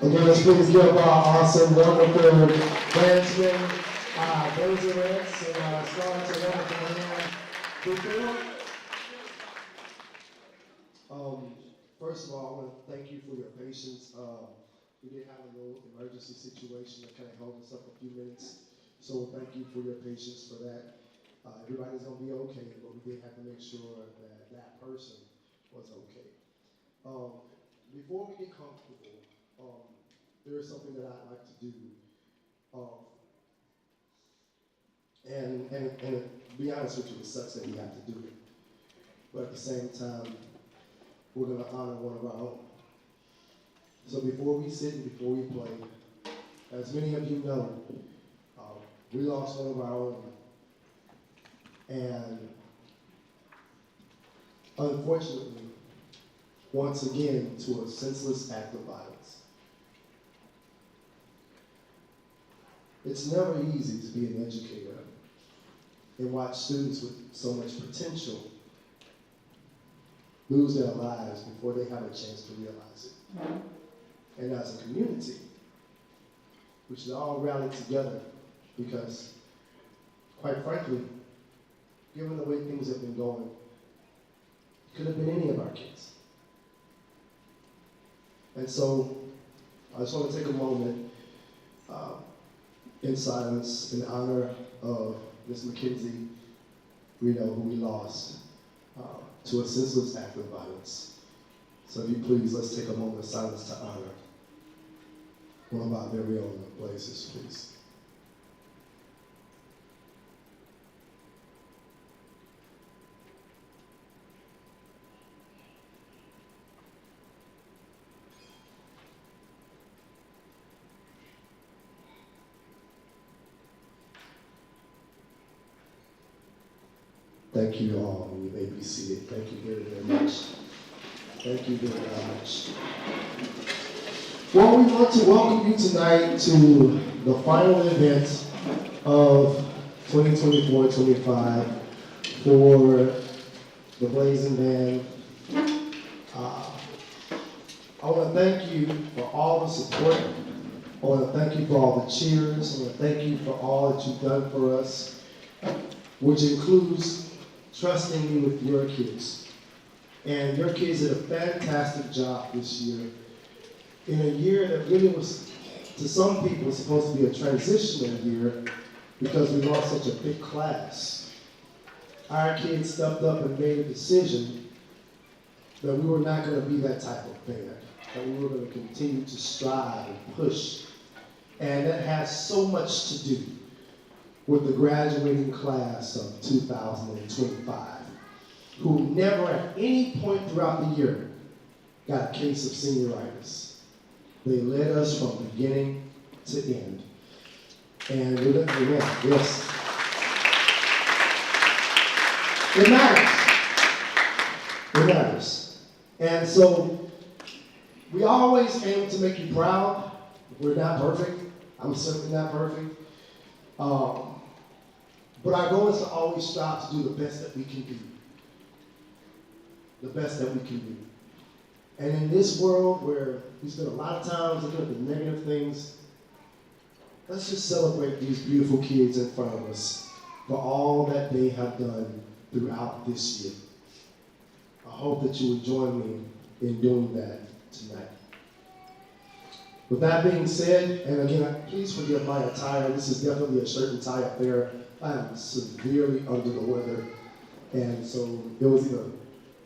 Again, let's please give our awesome, wonderful bandsmen, Blazin Band, and stars to wonderful hand. First of all, I want to thank you for your patience. We did have a little emergency situation that kind of held us up a few minutes, so thank you for your patience for that. Everybody's going to be okay, but we did have to make sure that that person was okay. Before we get comfortable, there is something that I'd like to do. And to be honest with you, it sucks that we have to do it. But at the same time, we're going to honor one of our own. So before we sit and before we play, as many of you know, we lost one of our own. And unfortunately, once again, to a senseless act of violence. It's never easy to be an educator and watch students with so much potential lose their lives before they have a chance to realize it. And as a community, we should all rally together because, quite frankly, given the way things have been going, it could have been any of our kids. And so, I just want to take a moment in silence in honor of Ms. Mackenzie Reno, who we lost to a senseless act of violence. So if you please, let's take a moment of silence to honor one of our very own Blazers, please. Thank you all, and you may be seated. Thank you very, very much. Thank you very much. Well, we want to welcome you tonight to the final event of 2024-25 for the Blazin Band. I want to thank you for all the support. I want to thank you for all the cheers. I want to thank you for all that you've done for us, which includes trusting me with your kids. And your kids did a fantastic job this year. In a year that really was, to some people, supposed to be a transitional year because we lost such a big class. Our kids stepped up and made a decision that we were not going to be that type of band, that we were going to continue to strive and push. And that has so much to do with the graduating class of 2025, who never at any point throughout the year got a case of senioritis. They led us from beginning to end. And we're going to, yes. It matters. It matters. And so we always aim to make you proud. We're not perfect. I'm certainly not perfect. But our goal is to always strive to do the best that we can do. The best that we can do. And in this world where we spend a lot of time looking at the negative things, let's just celebrate these beautiful kids in front of us for all that they have done throughout this year. I hope that you will join me in doing that tonight. With that being said, and again, please forgive my attire. This is definitely a shirt and tie affair. I am severely under the weather, and so it was either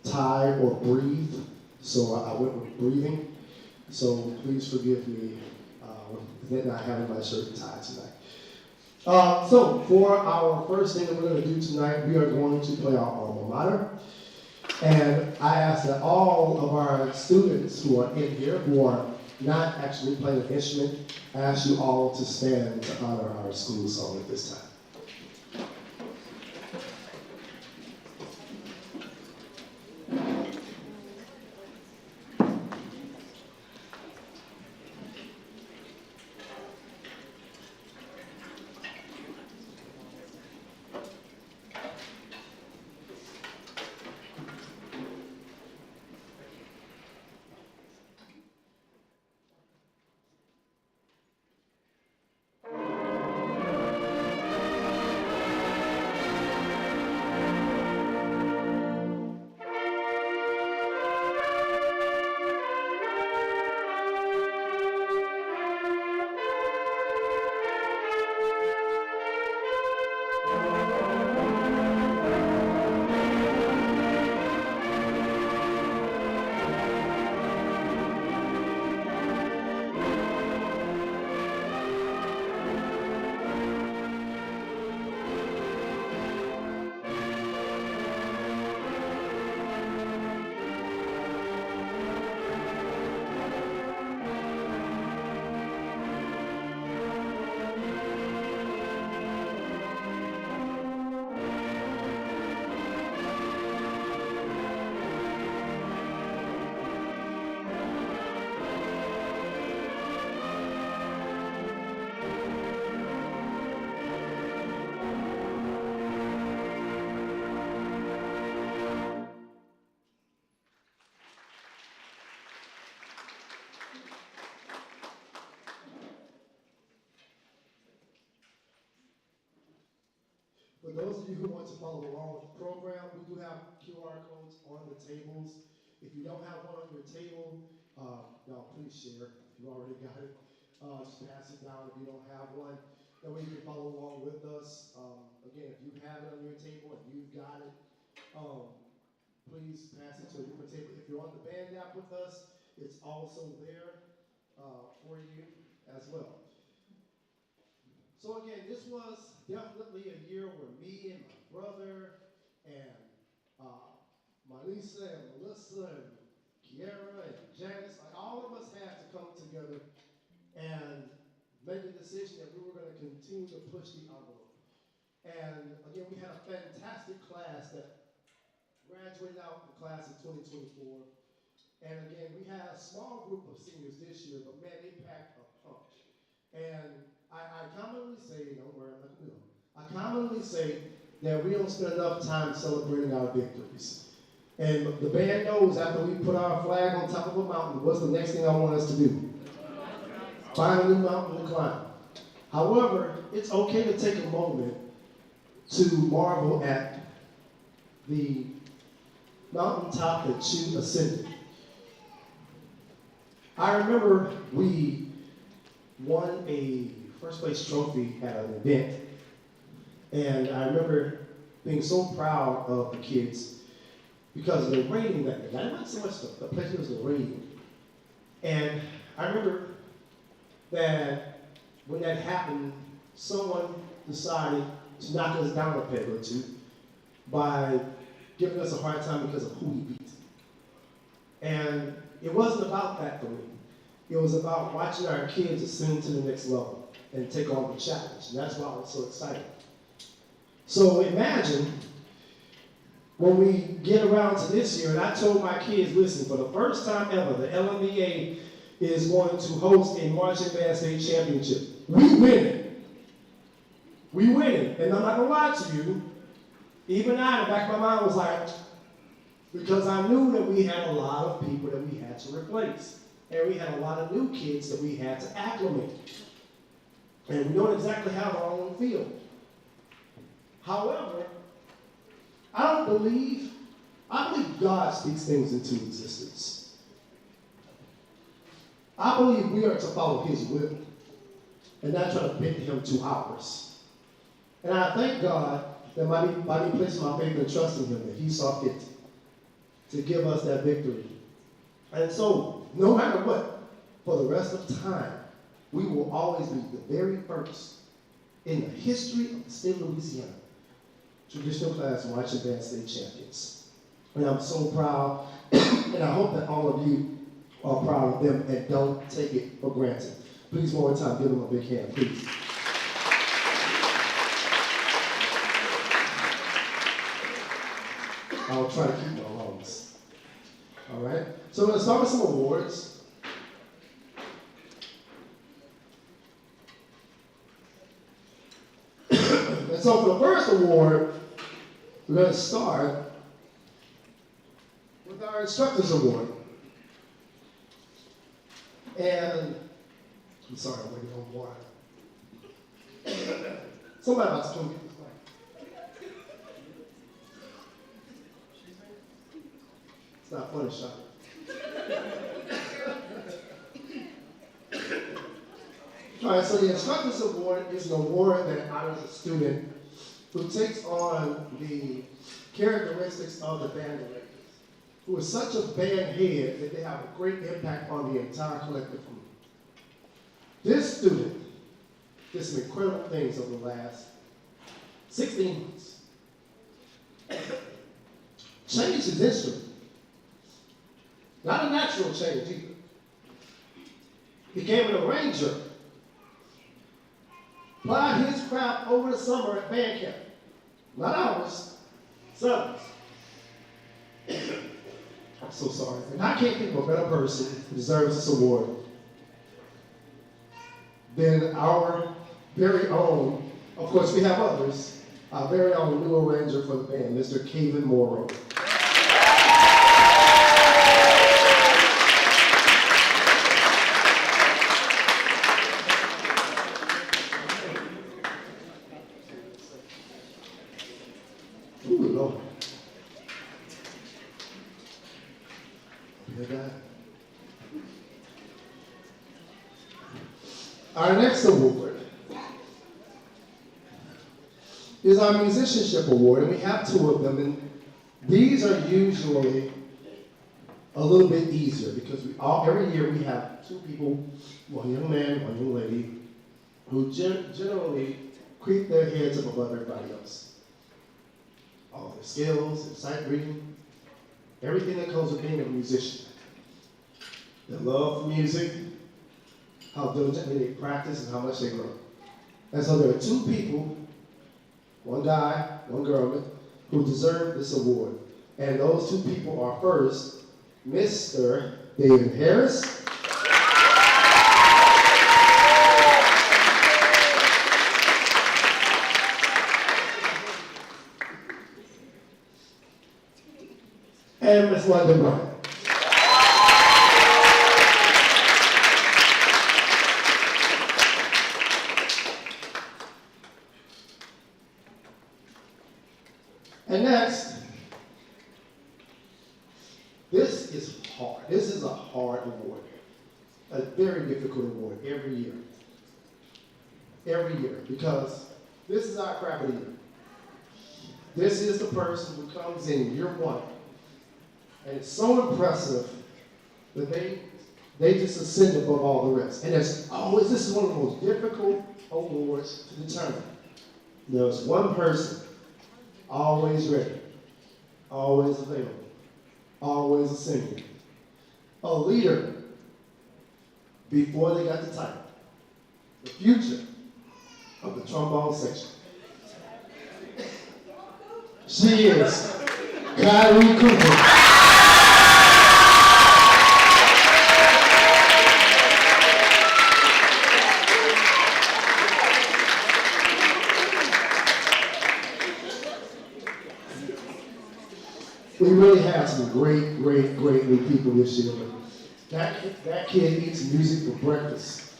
tie or breathe, so I went with breathing. So please forgive me for not having my shirt and tie tonight. So for our first thing that we're going to do tonight, we are going to play our alma mater. And I ask that all of our students who are in here, who are not actually playing an instrument, I ask you all to stand to honor our school song at this time. For those of you who want to follow along with the program, we do have QR codes on the tables. If you don't have one on your table, y'all please share. If you already got it, just pass it down if you don't have one. That way you can follow along with us. Again, if you have it on your table and you've got it, please pass it to a different table. If you're on the band app with us, it's also there for you as well. So again, this was definitely a year where me and my brother and Melissa and Melissa and Kiara and Janice, like all of us had to come together and make a decision that we were going to continue to push the envelope. And again, we had a fantastic class that graduated out in the class of 2024. And again, we had a small group of seniors this year, but man, they packed a punch. And I commonly say, don't worry, I'm not going to do it. I commonly say that we don't spend enough time celebrating our victories. And the band knows after we put our flag on top of a mountain, what's the next thing I want us to do? Find a new mountain to climb. However, it's okay to take a moment to marvel at the mountaintop that you ascended. I remember we won a first place trophy at an event, and I remember being so proud of the kids because of the rating that day. Not so much the place, it was the rating. And I remember that when that happened, someone decided to knock us down a peg or two by giving us a hard time because of who we beat. And it wasn't about that for me. It was about watching our kids ascend to the next level and take on the challenge. And that's why I was so excited. So imagine when we get around to this year, and I told my kids, listen, for the first time ever, the LMBA is going to host a marching band state championship. We win it. We winning. And I'm not gonna lie to you, even I, in the back of my mind was like, because I knew that we had a lot of people that we had to replace. And we had a lot of new kids that we had to acclimate. And we don't exactly have our own field. However, I believe God speaks things into existence. I believe we are to follow his will and not try to bend him to ours. And I thank God that by me placing my faith and trust in him, that he saw fit to give us that victory. And so, no matter what, for the rest of time, we will always be the very first in the history of the state of Louisiana traditional class marching band state champions. And I'm so proud, and I hope that all of you are proud of them and don't take it for granted. Please, one more time, give them a big hand, please. I'll try to keep my lungs. All right? So we're going to start with some awards. And so for the first award, we're going to start with our Instructors Award. And, I'm sorry, I'm waiting on water. Somebody about to come get this mic. It's not funny, Sean. All right, so the Instructors Award is an award that honors a student who takes on the characteristics of the band directors, who is such a band head that they have a great impact on the entire collective group. This student did some incredible things over the last 16 months. Changed his instrument. Not a natural change either. Became an arranger. Applied his craft over the summer at band camp. Not ours, Southern's. I'm so sorry. And I can't think of a better person who deserves this award than our very own, of course we have others, our very own new arranger for the band, Mr. Kaven Morrow. Our next award is our Musicianship Award, and we have two of them, and these are usually a little bit easier because every year we have two people, one young man, one young lady, who generally creep their heads up above everybody else. All their skills, their sight reading, everything that comes with being a musician. Their love for music, how diligently they practice, and how much they grow. And so there are two people, one guy, one girl, who deserve this award. And those two people are first, Mr. David Harris. And Ms. Blazin Band. And next, this is hard. This is a hard award. A very difficult award every year. Every year, because this is our crap of the year. This is the person who comes in year one, and it's so impressive that they just ascend above all the rest. And this is one of the most difficult awards to determine. There's one person always ready, always available, always ascending. A leader before they got the title. The future of the trombone section. She is Kyrie Cooper. We really have some great, great, great new people this year. That kid eats music for breakfast.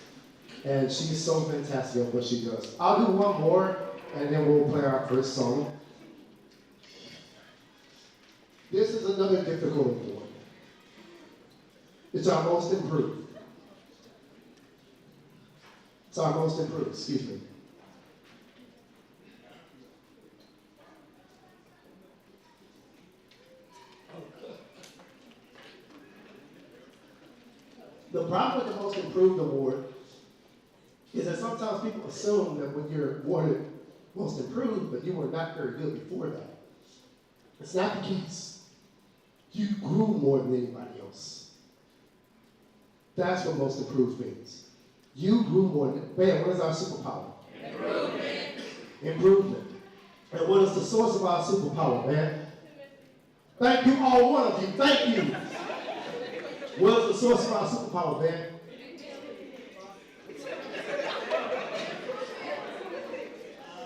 And she's so fantastic at what she does. I'll do one more, and then we'll play our first song. This is another difficult award. It's our most improved. It's our most improved, excuse me. The problem with the most improved award is that sometimes people assume that when you're awarded most improved, but you were not very good before that. It's not the case. You grew more than anybody else. That's what most improved means. You grew more than, man, what is our superpower? Improvement. Improvement. And what is the source of our superpower, man? Thank you, all one of you. Thank you. What is the source of our superpower, man?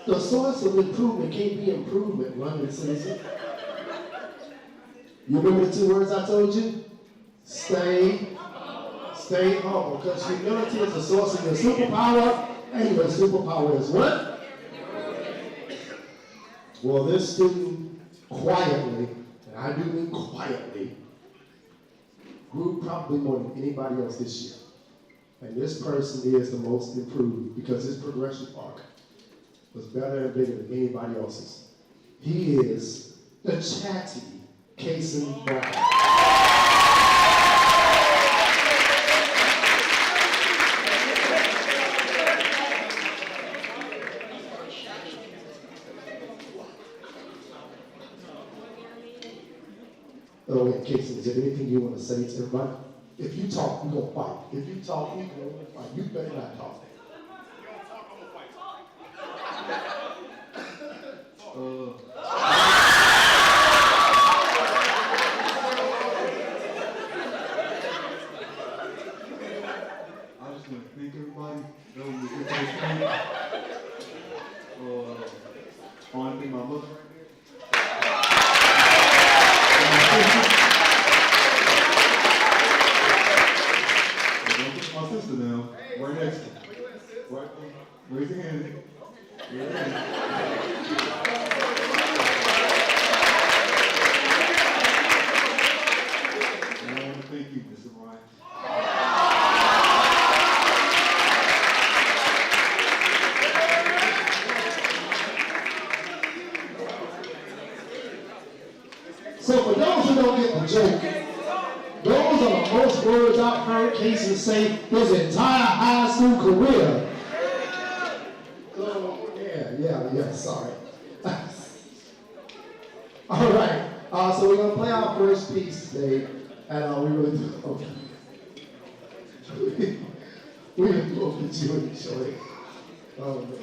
The source of improvement can't be improvement, London citizen. You remember the two words I told you? Stay humble, because humility is the source of your superpower, and your superpower is what? Well, this student quietly, and I do mean quietly, grew probably more than anybody else this year. And this person is the most improved because his progression arc was better and bigger than anybody else's. He is the chatty Blazin Band. Oh, wait, Casey, is there anything you want to say to everybody? If you talk, we're going to fight. If you talk, we're going to fight. You better not talk. I just want to thank everybody that was here today. I want to thank my mother right there. Don't push my sister down. Right next to me. Right. Raise your hand. Raise your hand. And I want to thank you, Mr. Bryant. So for those who don't get the joke, those are the most words I've heard Casey say his entire high school career. So, yeah, sorry. All right, so we're going to play our first piece today, and we really do, okay. We didn't look at you and show it. Oh, man.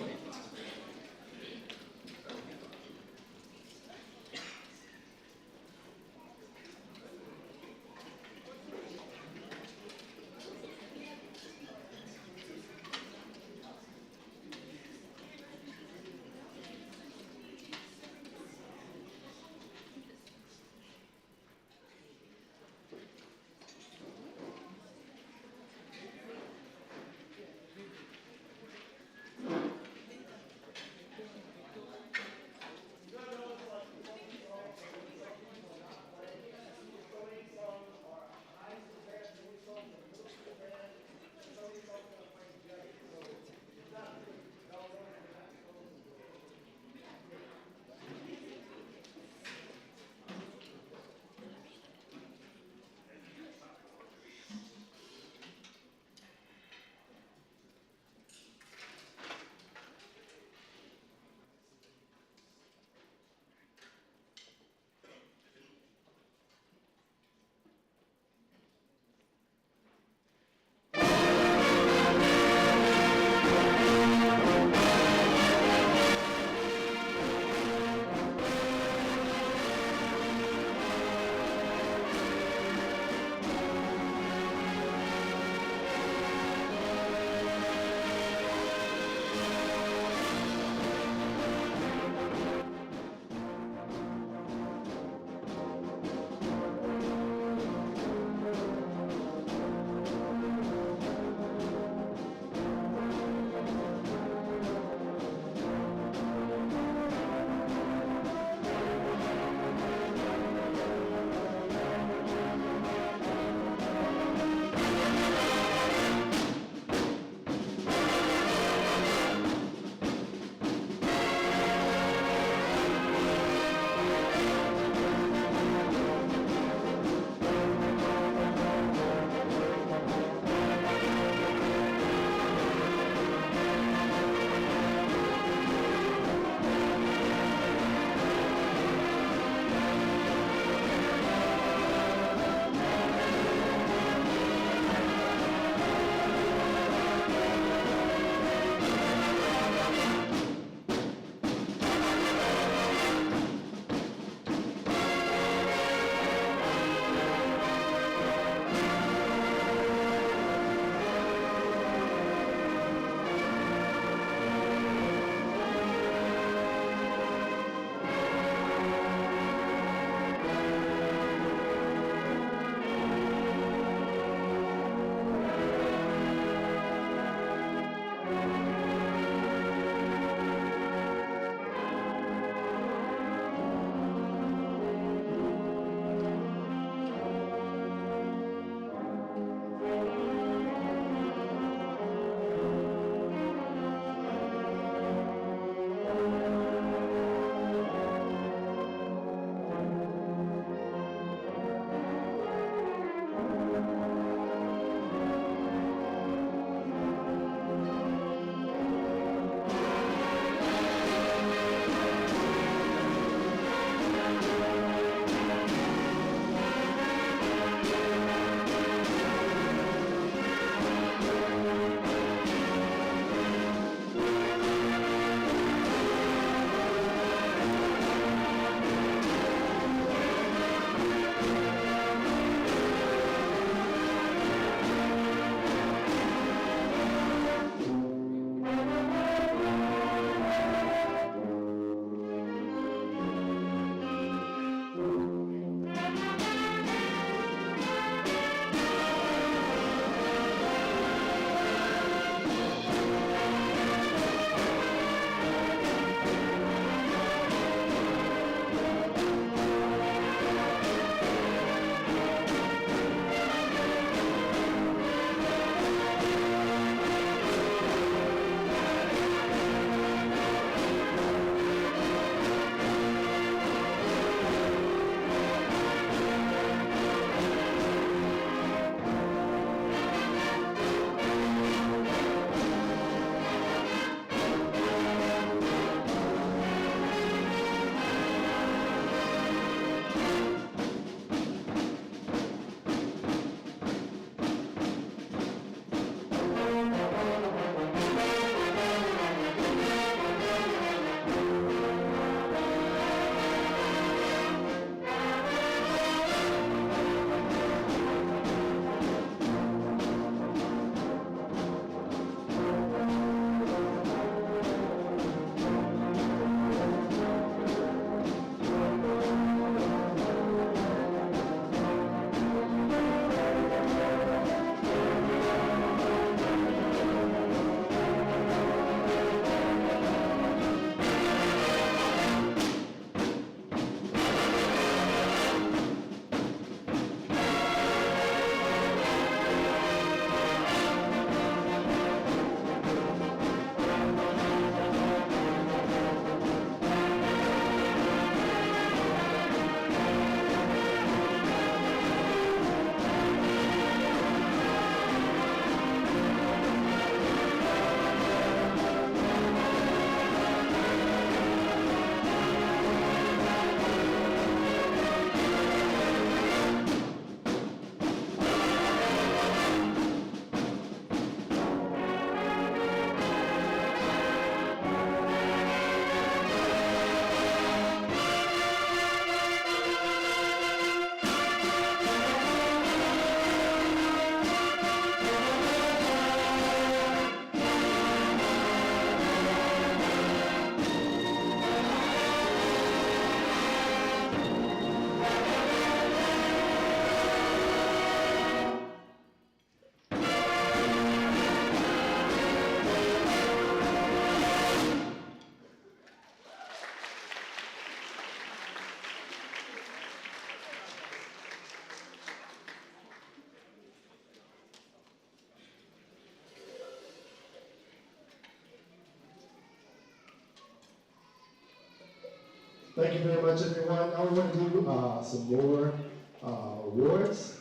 Thank you very much, everyone. Now we're going to do some more awards.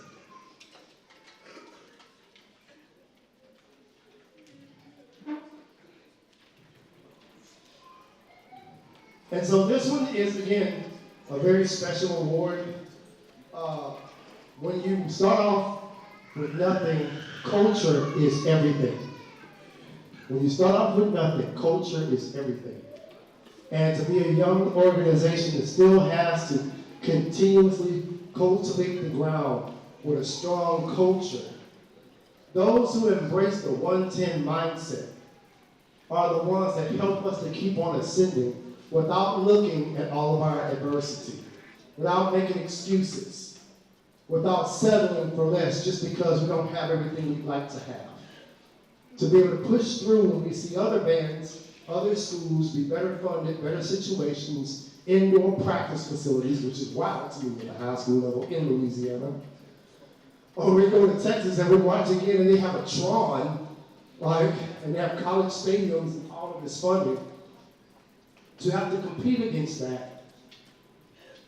And so this one is, again, a very special award. When you start off with nothing, culture is everything. When you start off with nothing, culture is everything. And to be a young organization that still has to continuously cultivate the ground with a strong culture, those who embrace the 110 mindset are the ones that help us to keep on ascending without looking at all of our adversity, without making excuses, without settling for less just because we don't have everything we'd like to have. To be able to push through when we see other bands, other schools be better funded, better situations, indoor practice facilities, which is wild to me at the high school level in Louisiana. Or we go to Texas and we watch again and they have a Tron, and they have college stadiums and all of this funding. To have to compete against that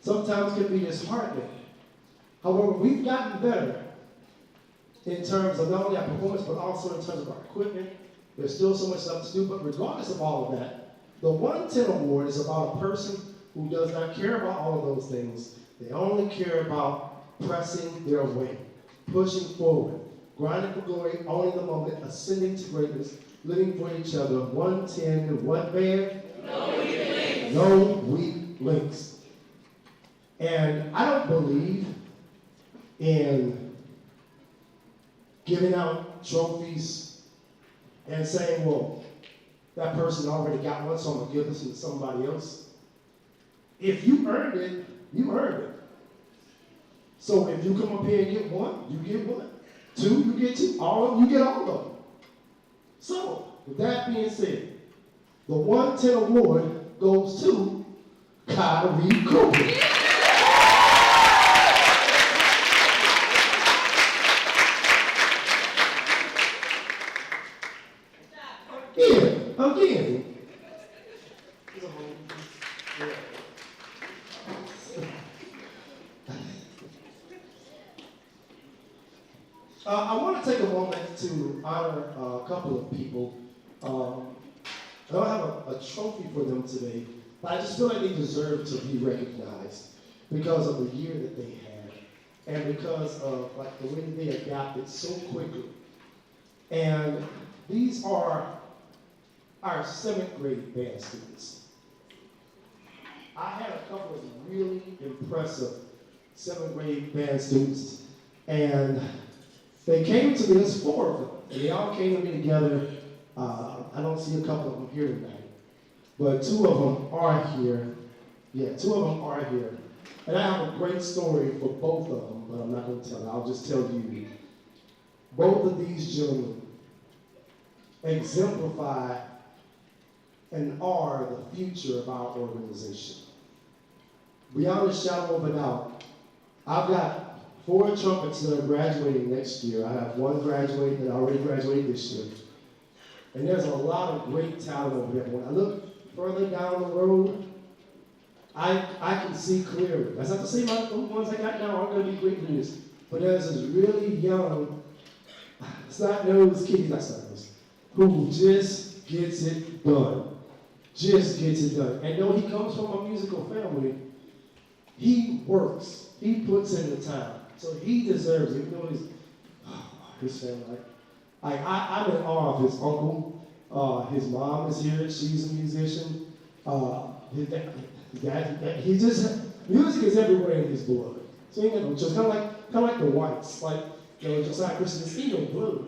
sometimes can be disheartening. However, we've gotten better in terms of not only our performance, but also in terms of our equipment. There's still so much stuff to do, but regardless of all of that, the 110 Award is about a person who does not care about all of those things. They only care about pressing their way, pushing forward, grinding for glory, owning the moment, ascending to greatness, living for each other. 110, what band? No Weak Links. No Weak Links. And I don't believe in giving out trophies and saying, well, that person already got one, so I'm going to give this to somebody else. If you earned it, you earned it. So if you come up here and get one, you get one. Two, you get two. All of them, you get all of them. So, with that being said, the 110 Award goes to Kyrie Cooper. Again. I want to take a moment to honor a couple of people. I don't have a trophy for them today, but I just feel like they deserve to be recognized because of the year that they had and because of the way that they adapted so quickly. And these are our 7th grade band students. I had a couple of really impressive 7th grade band students, and they came to me, there's 4 of them, and they all came to me together. I don't see a couple of them here tonight, but 2 of them are here. Yeah, 2 of them are here. And I have a great story for both of them, but I'm not going to tell it. I'll just tell you. Both of these gentlemen exemplify and are the future of our organization. Beyond a shadow of a doubt, I've got 4 trumpets that are graduating next year. I have 1 graduating that already graduated this year. And there's a lot of great talent over there. When I look further down the road, I can see clearly. That's not to say the ones I got now aren't going to be great leaders, but there's this really young, snot-nosed kid, not snot-nosed, who just gets it done. Just gets it done. And though he comes from a musical family, he works. He puts in the time. So he deserves it. Even though his family, I'm in awe of his uncle. His mom is here. She's a musician. His dad, he just, music is everywhere in his blood. So you know, just kind of like the whites, Josiah Christian is in blood.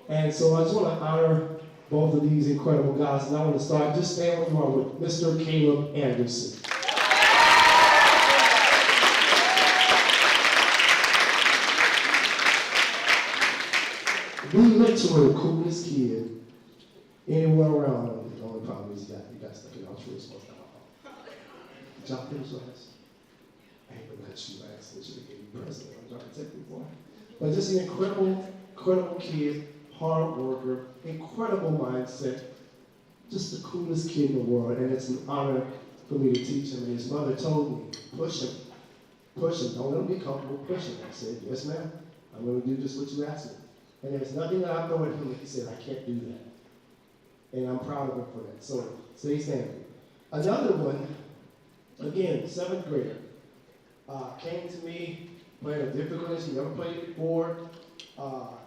And so I just want to honor both of these incredible guys, and I want to start, just stand where you are with Mr. Caleb Anderson. The literally the coolest kid anywhere around. The only problem is you got stuck in our true response. Did y'all finish last? I ain't gonna let you last. They should have given you president. I'm trying to take it for. But just an incredible kid, hard worker, incredible mindset, just the coolest kid in the world, and it's an honor for me to teach him. And his mother told me, push him, don't let him be comfortable, push him. I said, yes, ma'am, I'm going to do just what you asked me. And there's nothing that I know at him that he said, I can't do that. And I'm proud of him for that. So stay standing. Another one, again, 7th grader, came to me playing a difficult instrument, never played it before.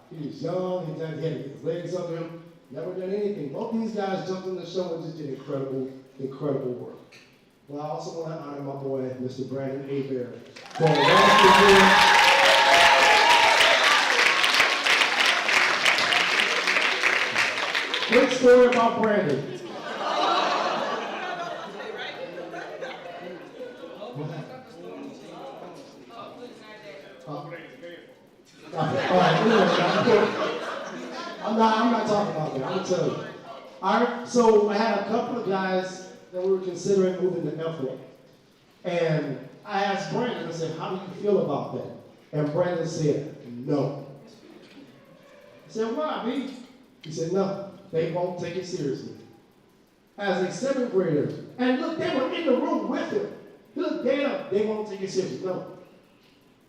He was young, he had to get his legs under him, never done anything. Both these guys jumped on the show and just did incredible work. Well, I also want to honor my boy, Mr. Brandon Abear, for last year. Quick story about Brandon. All right, I'm not talking about that. I'm gonna tell you. All right, so I had a couple of guys that we were considering moving to F1, and I asked Brandon. I said, "How do you feel about that?" And Brandon said, "No." I said, "Why, B?" He said, "No, they won't take it seriously." As a 7th grader, and look, they were in the room with him. Look, they won't take it seriously. No.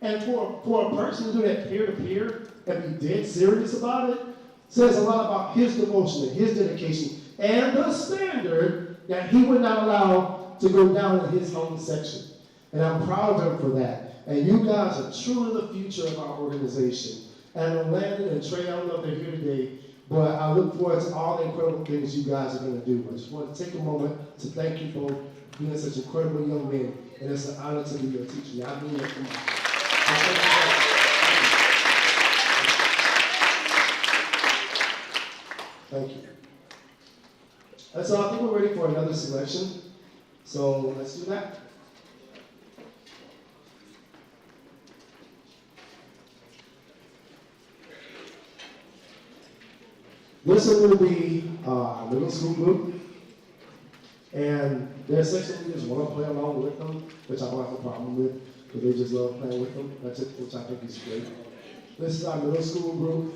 And for a person to do that peer-to-peer and be dead serious about it, says a lot about his devotion and his dedication and the standard that he would not allow to go down in his own section. And I'm proud of him for that. And you guys are truly the future of our organization. And Landon and Trey, I don't know if they're here today, but I look forward to all the incredible things you guys are going to do. I just want to take a moment to thank you for being such incredible young men. And it's an honor to be your teacher. I mean it from my heart. Thank you. And so I think we're ready for another selection. So let's do that. This one will be our middle school group. And their section leaders want to play along with them, which I don't have a problem with, because they just love playing with them, which I think is great. This is our middle school group.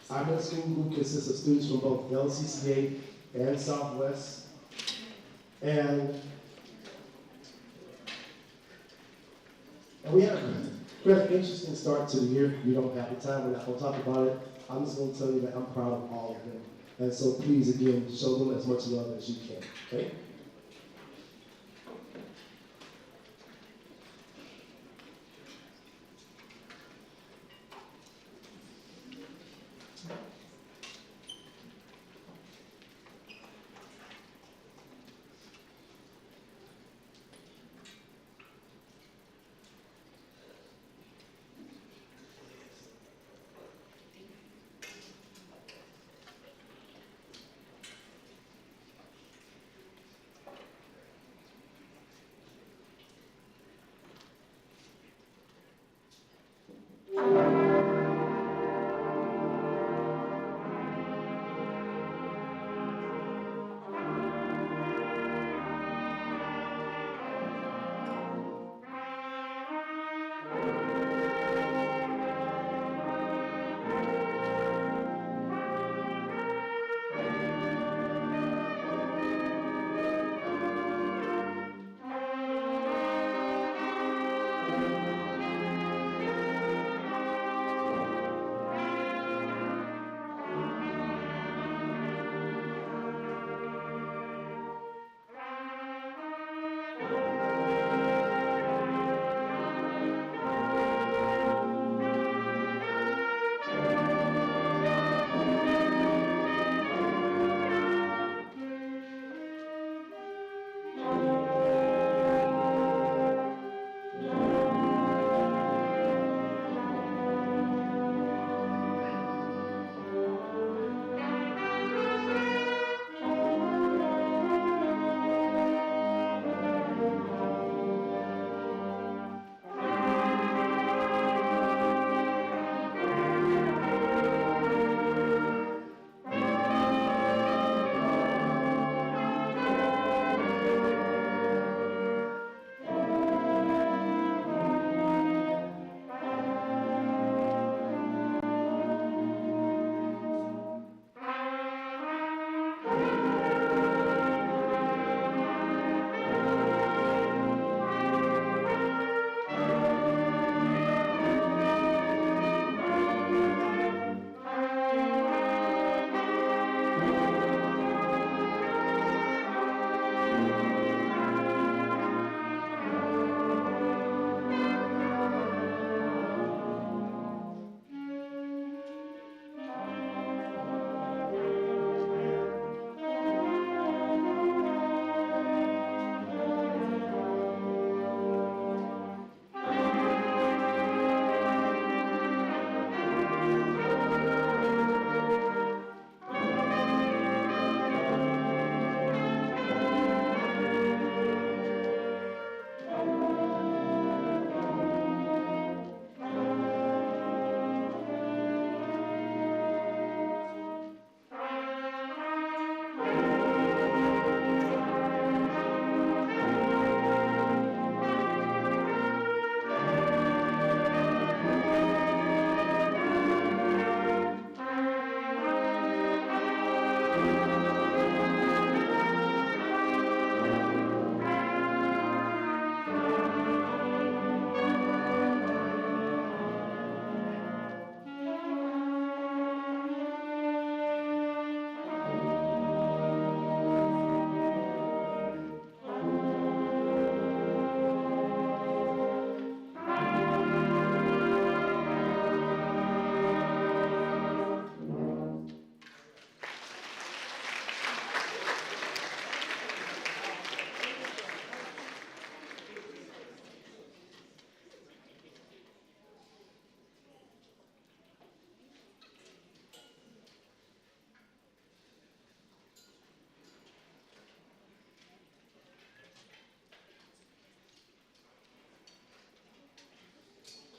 Our middle school group consists of students from both LCCA and Southwest. And we had an interesting start to the year. You don't have the time, we're not going to talk about it. I'm just going to tell you that I'm proud of all of them. And so please, again, show them as much love as you can, okay?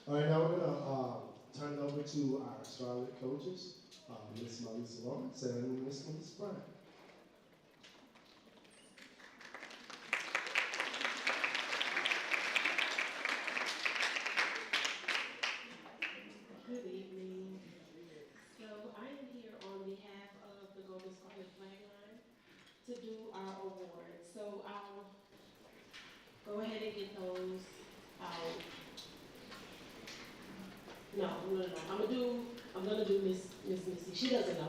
All right, now we're gonna turn it over to our Charlotte coaches, Miss Melissa Lawrence and Miss Melissa Bryant. Good evening. So I am here on behalf of the Golden Scarlet Flag Line to do our awards. So I'll go ahead and get those out. No. I'm gonna do Miss Missy. She doesn't know,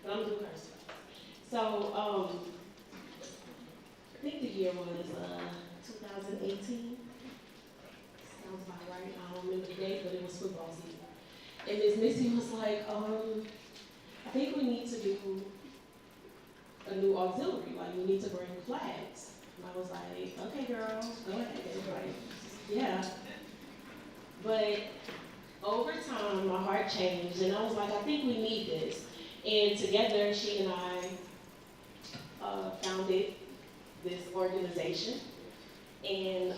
but I'm gonna do hers first. So I think the year was 2018. Sounds about right. I don't remember the date, but it was football season. And Miss Missy was like, I think we need to do a new auxiliary, like we need to bring flags. And I was like, okay girl, go ahead. Like, yeah. But over time, my heart changed and I was like, I think we need this. And together, she and I founded this organization. And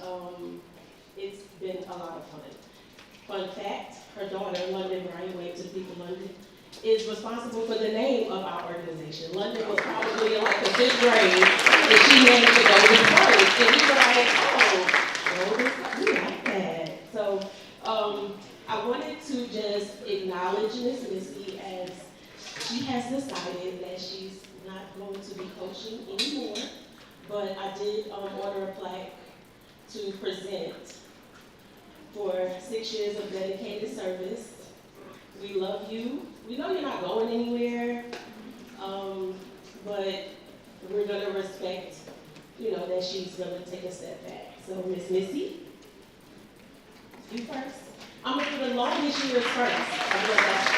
it's been a lot of fun. Fun fact, her daughter, London Bryant, wave to the people, London, is responsible for the name of our organization. London was probably in like the 5th grade, and she named the Golden Scarlet. And we were like, oh, Golden Scarlet, we like that. So I wanted to just acknowledge Miss Missy as she has decided that she's not going to be coaching anymore, but I did order a plaque to present for 6 years of dedicated service. We love you. We know you're not going anywhere, but we're gonna respect, that she's gonna take a step back. So Miss Missy, you first. I'm gonna do the longest years first. I'm gonna ask you.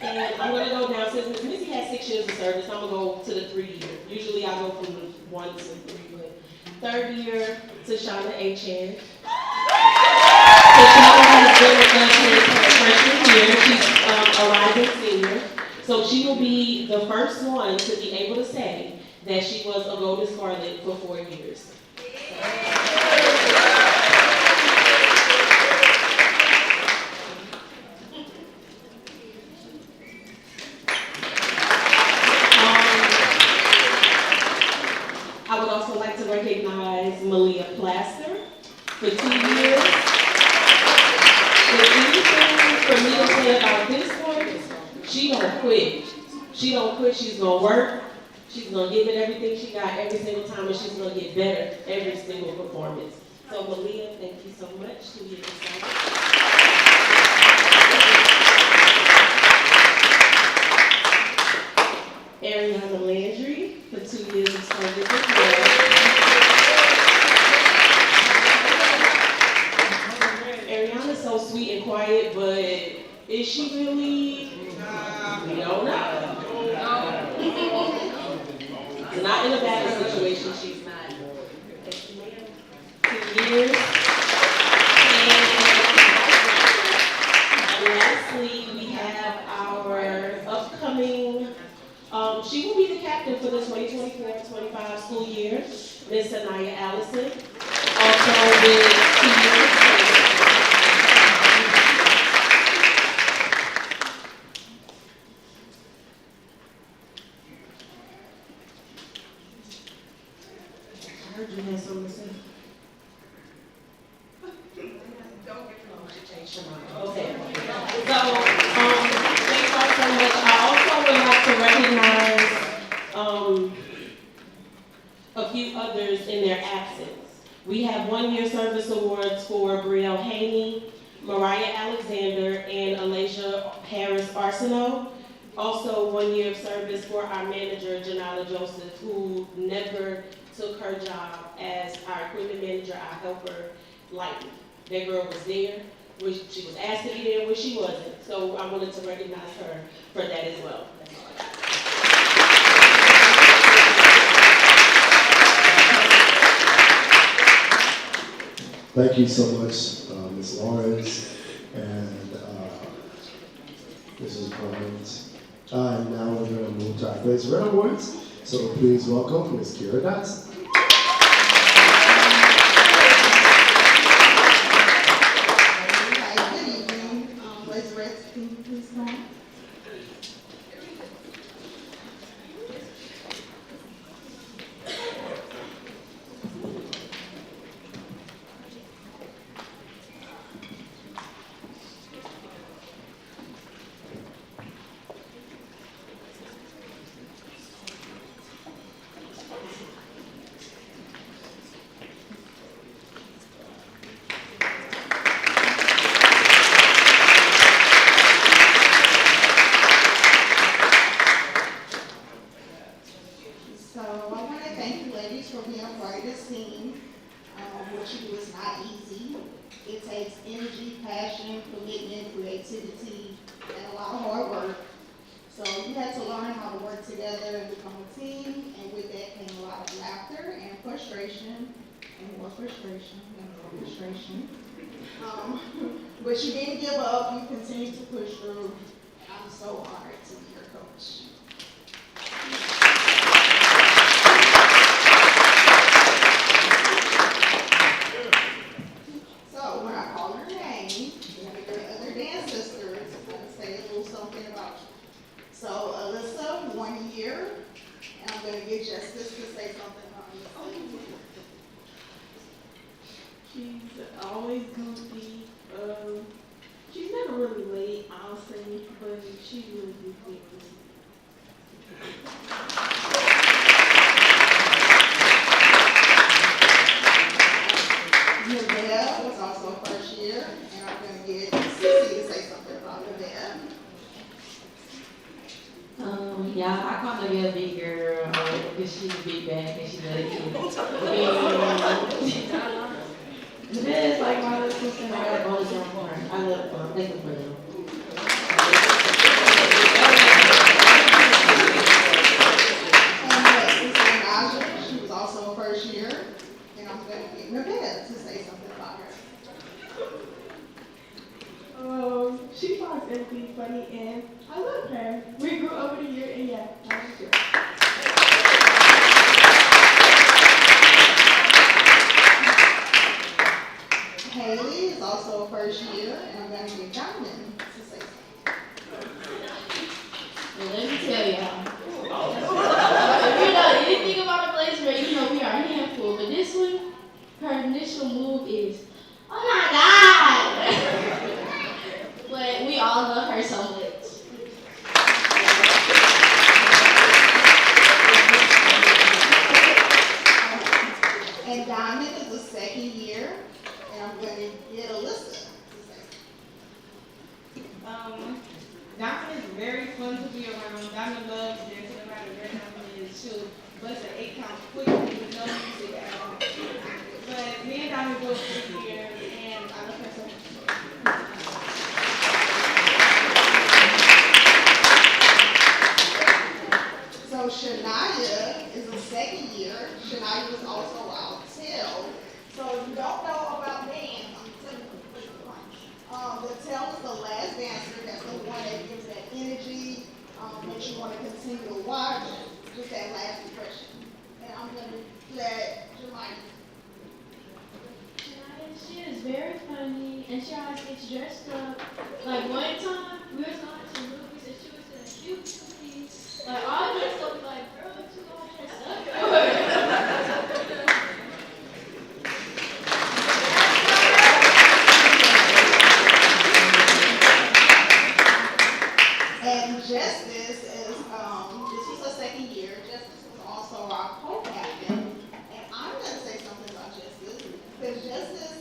And I'm going to go down, since Miss Missy has 6 years of service, I'm going to go to the 3 year. Usually I go from 1 to 3, but 3rd year to Shauna A. Chan. So Shauna has been with us since her freshman year. She's a rising senior. So she will be the first one to be able to say that she was a Golden Scarlet for 4 years. I would also like to recognize Malia Plaster for 2 years. The only thing for me to say about this one, she don't quit. She don't quit, she's gonna work. She's gonna give it everything she got every single time, and she's gonna get better every single performance. So Malia, thank you so much. 2 years. Ariana Landry for 2 years of service as well. Ariana's so sweet and quiet, but is she really? We don't know. It's not in a bad situation, she's not. 2 years. And lastly, we have our upcoming, she will be the captain for the 2024-25 school year, Miss Sanaya Allison. Also with 2 years. I heard you had something to say. Okay. So, thank you all so much. I also would like to recognize a few others in their absence. We have 1-year service awards for Brielle Haney, Mariah Alexander, and Alasia Harris Arsenault. Also 1 year of service for our manager, Janala Joseph, who never took her job as our equipment manager. I help her lightly. That girl was there. She was asked to be there when she wasn't. So I wanted to recognize her for that as well. That's all I got. Thank you so much, Ms. Lawrence. And this is permanent. And now we're going to move to our Blazin Band Awards. So please welcome Ms. Kira Dotson. Good evening. Blazin Band, can you please come? So I want to thank you ladies for being part of this team. What you do is not easy. It takes energy, passion, commitment, creativity, and a lot of hard work. So you had to learn how to work together and become a team, and with that came a lot of laughter and frustration, and more frustration, and more frustration. But you didn't give up, you continued to push through, and I'm so honored to be your coach. So when I call your name, one of your other dance sisters is going to say a little something about you. So Alyssa, 1 year, and I'm going to get Justice to say something about you. She's always goofy. She's never really late, I'll say, but she's really goofy. Nevada was also first year, and I'm going to get Sissy to say something about Nevada. Yeah, I call Nevada a big girl because she's a big bag and she does it. Nevada is like my little sister and I got both of her. I love her. Thank you for them. And Naja, she was also a first year, and I'm going to get Nevada to say something about her. She finds everything funny and I love her. We grew over the year and yeah, I was good. Haley is also a first year, and I'm going to get Diamond to say something. Well, let me tell y'all. If you know anything about a Blazin Band, you know we are a handful. But this one, her initial move is, oh my God! But we all love her so much. And Diamond is the second year, and I'm going to get Alyssa to say something. Diamond is very fun to be around. Diamond loves dancing no matter where Diamond is. She'll bust an 8 count quickly with no music at all. But me and Diamond go 3 years and I love her so much. So Shania is the second year. Shania was also our tail. So if you don't know about bands, I'm telling you which one. The tail is the last dancer. That's the one that gives that energy, makes you want to continue to watch, just that last impression. And I'm going to let Jemima. She is very funny and she always gets dressed up. Like one time we were going to movies and she was in a cute piece. Like all dressed up, like, girl, what you all dressed up for? And Justice is, this was her second year. Justice was also our co-captain. And I'm going to say something about Justice. Because Justice,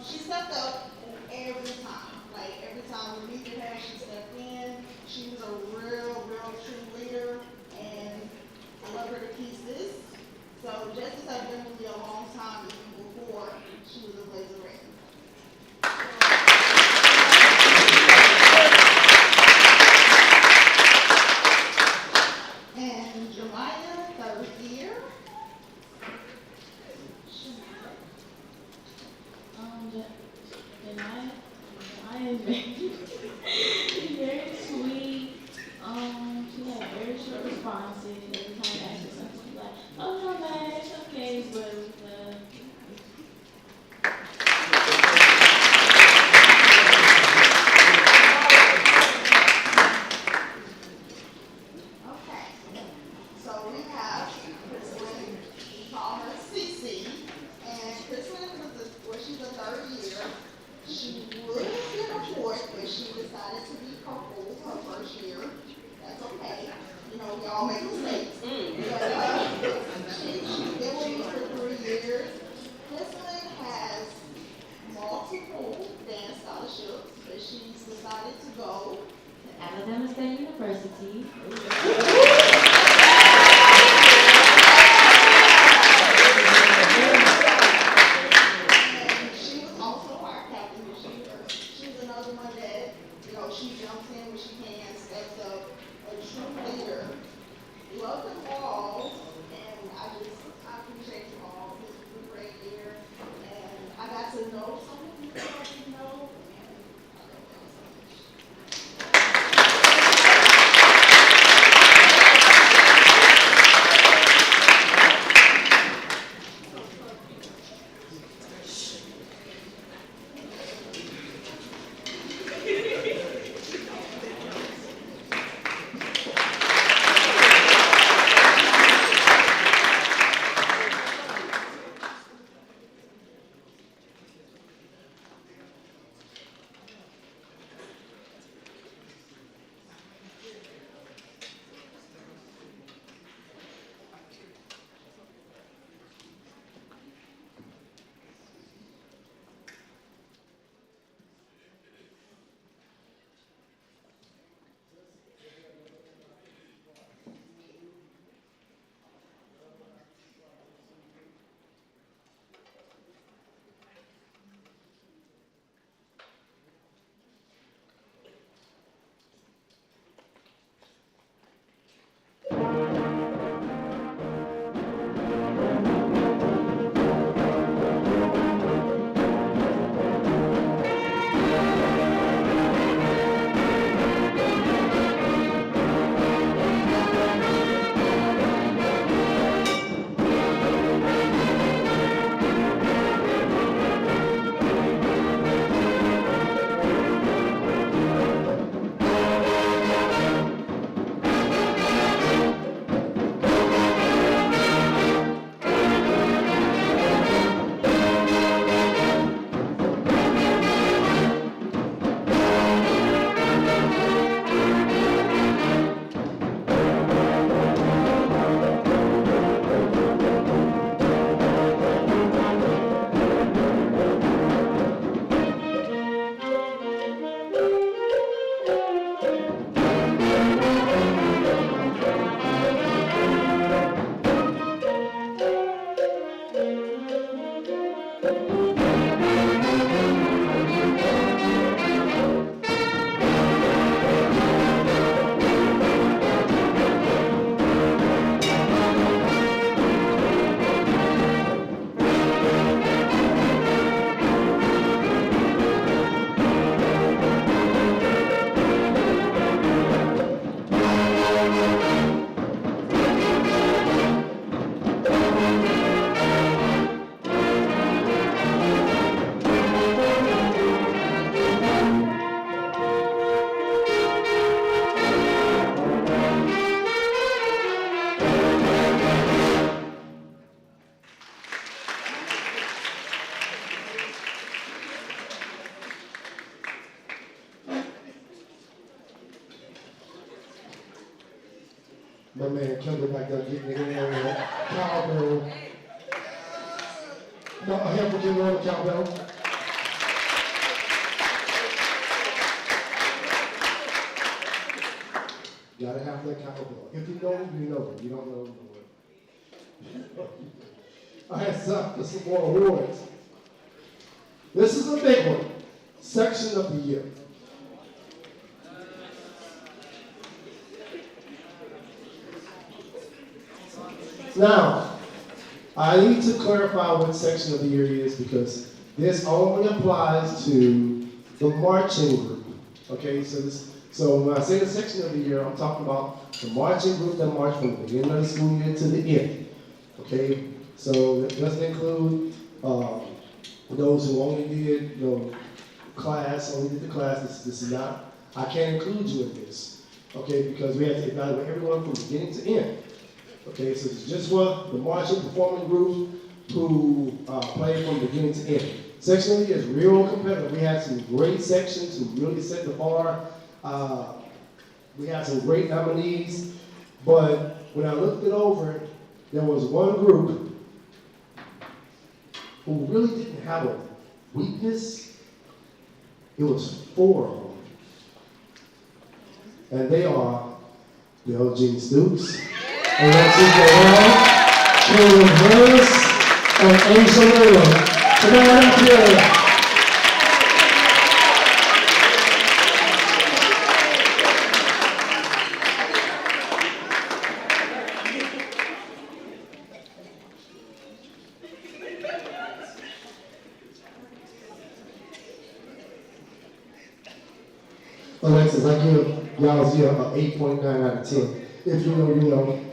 she stepped up every time. Like every time we needed her, she stepped in. She was a real true leader. And I love her to pieces. So Justice has been with me a long time even before she was a Blazin Band. And Jemima, third year. Janaya is very sweet. She had very short responses. Every time I asked her something, she's like, "Oh no, man, it's okay." But Okay, so we have Kristen, we call her Cece, and Kristen she's a third year. She would have been a fourth, but she decided to be purple her first year. That's okay. You know, we all make mistakes. But she's been with me for 3 years. Kristen has multiple dance scholarships, but she's decided to go Alabama State University. And she was also our captain this year. She's another one that, you know, she jumps in when she can, steps up, a true leader. Love them all, and I appreciate you all. This was a great year, and I got to know some of you that I didn't know, and I love them so much. My man Kelly back there getting it in there. Cowbell. No, I have to get on the cowbell. Gotta have that cowbell. If you know, you know. You don't know, you know. I had some more awards. This is a big one. Section of the year. Now, I need to clarify what section of the year it is because this only applies to the marching group. Okay, so when I say the section of the year, I'm talking about the marching group that marched from the beginning of the school year to the end. Okay, so that doesn't include those who only did, class, only did the class. This is not, I can't include you in this. Okay, because we have to evaluate everyone from beginning to end. Okay, so it's just for the marching performing group who played from beginning to end. Section of the year is real competitive. We had some great sections who really set the bar. We had some great nominees, but when I looked it over, there was one group who really didn't have a weakness. It was 4 of them. And they are the Eugene Stoops, Alexis Noel, Caleb Harris, and Aisha Miller. Come on up here. Alexis, I give y'all's year an 8.9 out of 10. If you know, you know.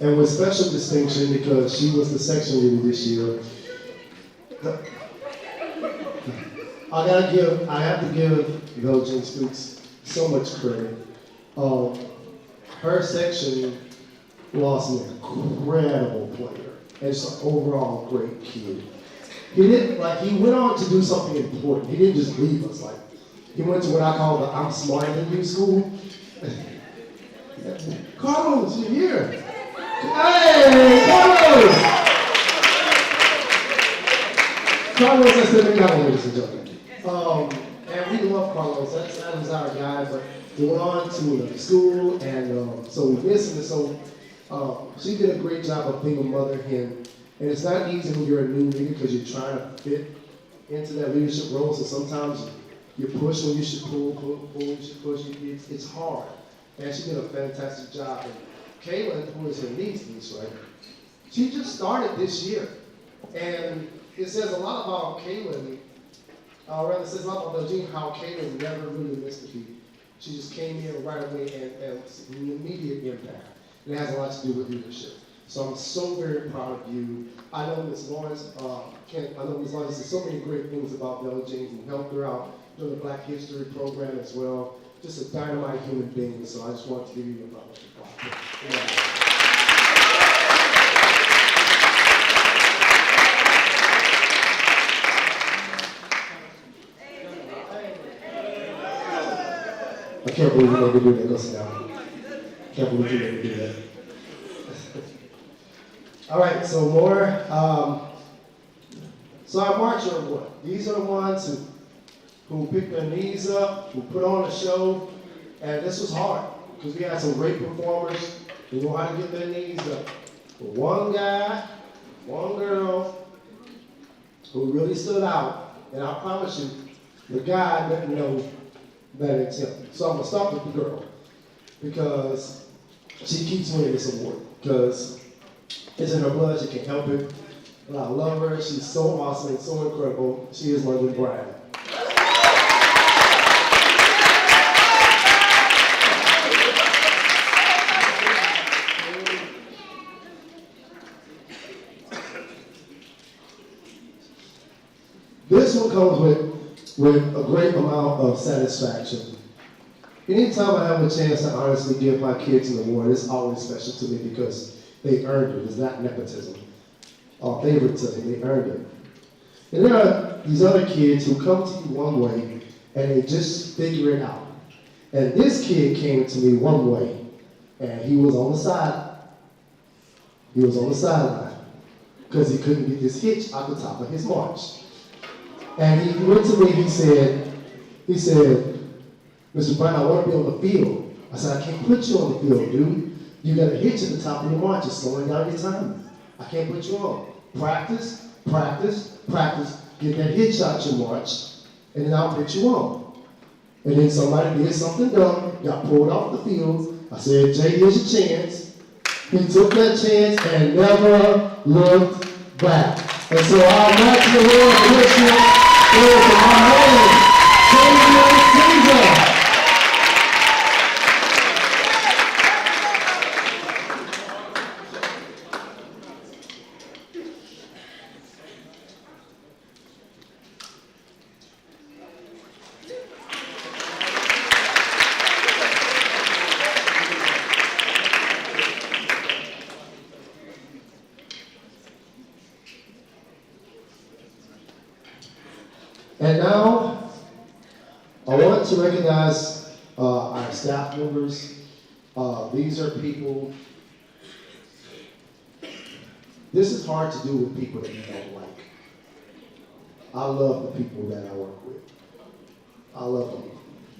And with special distinction, because she was the section leader this year, I have to give Belgian Stoops so much credit. Her section lost an incredible player, and just an overall great kid. He went on to do something important. He didn't just leave us. He went to what I call the I'm smarter than you school. Carlos, you're here. Hey, Carlos! Carlos has been down, ladies and gentlemen. And we love Carlos. That was our guy, but he went on to another school, and so we miss him. So she did a great job of being a mother hen. And it's not easy when you're a new leader because you're trying to fit into that leadership role. So sometimes you push when you should pull when you should push. It's hard. And she did a fantastic job. And Kaylin, who is her niece, right? She just started this year. And it says a lot about Kaylin, it says a lot about Eugene, how Kaylin never really missed a beat. She just came in right away and an immediate impact. And it has a lot to do with leadership. So I'm so very proud of you. I know Ms. Lawrence, said so many great things about Bella James and helped her out during the Black History program as well. Just a dynamite human being, so I just want to give you a round of applause. I can't believe you made me do that. Go sit down. Can't believe you made me do that. All right, so more. So our march are what? These are the ones who picked their knees up, who put on a show, and this was hard because we had some great performers who know how to get their knees up. But one guy, one girl who really stood out, and I promise you, the guy didn't know that it's him. So I'm gonna start with the girl because she keeps winning this award because it's in her blood, she can't help it. And I love her, she's so awesome and so incredible. She is Blazin Band. This one comes with a great amount of satisfaction. Anytime I have a chance to honestly give my kids an award, it's always special to me because they earned it. It's not nepotism or favoritism. They earned it. And there are these other kids who come to you one way and they just figure it out. And this kid came to me one way and he was on the side. He was on the sideline because he couldn't get this hitch out the top of his march. And he went to me, he said, Mr. Bryant, I want to be on the field. I said, I can't put you on the field, dude. You got a hitch at the top of your march. It's slowing down your time. I can't put you on. Practice, practice, practice. Get that hitch out your march, and then I'll put you on. And then somebody did something dumb, got pulled off the field. I said, Jay, here's your chance. He took that chance and never looked back. And so our national Lord of this year is my man, Caesar. And now, I want to recognize our staff members. These are people, this is hard to do with people that you don't like. I love the people that I work with. I love them.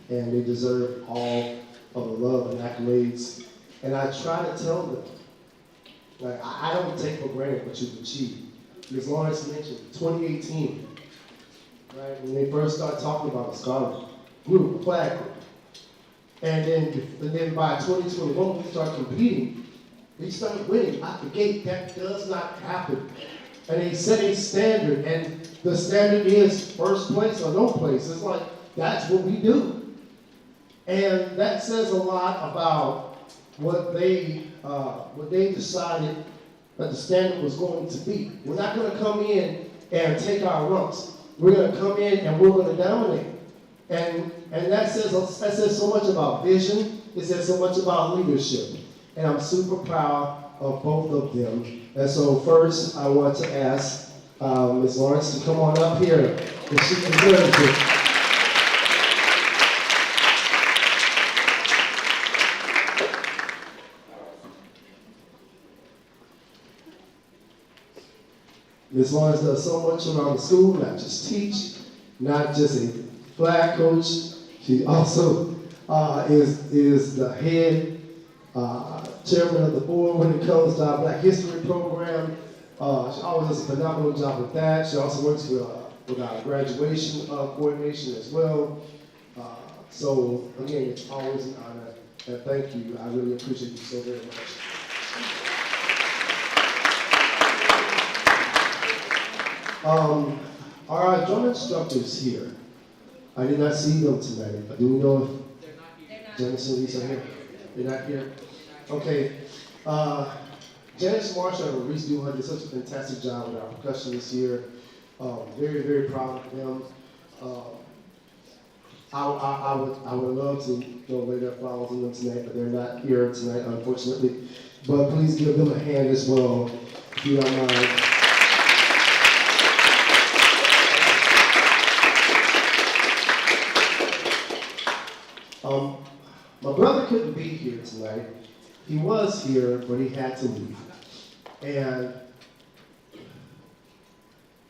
And they deserve all of the love and accolades. And I try to tell them, like, I don't take for granted what you've achieved. As Lawrence mentioned, 2018, right, when they first started talking about a scholar group, a flag group. And then by 2021, we start competing. We started winning out the gate. That does not happen. And they set a standard, and the standard is first place or no place. It's like, that's what we do. And that says a lot about what they decided that the standard was going to be. We're not going to come in and take our rumps. We're going to come in and we're going to dominate. And that says so much about vision. It says so much about leadership. And I'm super proud of both of them. And so first, I want to ask Ms. Lawrence to come on up here. And she deserves it. Ms. Lawrence does so much around the school, not just teach, not just a flag coach. She also is the head chairman of the board when it comes to our Black History program. She always does a phenomenal job with that. She also works with our graduation coordination as well. So again, it's always an honor, and thank you. I really appreciate you so very much. Our drum instructors here, I did not see them tonight. Do we know if Janice and Lisa are here? They're not here? Okay. Janice Marshall and Reese Duhan did such a fantastic job with our percussion this year. Very, very proud of them. I would love to lay their flowers on them tonight, but they're not here tonight, unfortunately. But please give them a hand as well, if you don't mind. My brother couldn't be here tonight. He was here, but he had to leave. And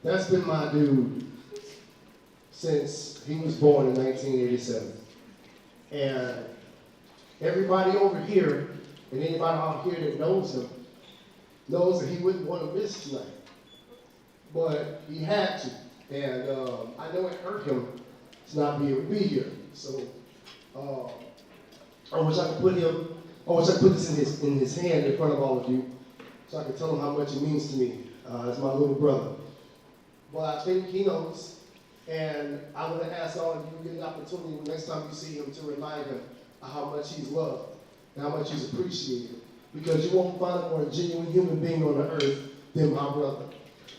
that's been my dude since he was born in 1987. And everybody over here, and anybody out here that knows him, knows that he wouldn't want to miss tonight. But he had to. And I know it hurt him to not be able to be here. So I wish I could put this in his hand in front of all of you, so I can tell him how much it means to me as my little brother. But I think he knows, and I want to ask all of you to get an opportunity next time you see him to remind him of how much he's loved and how much he's appreciated, because you won't find a more genuine human being on the earth than my brother.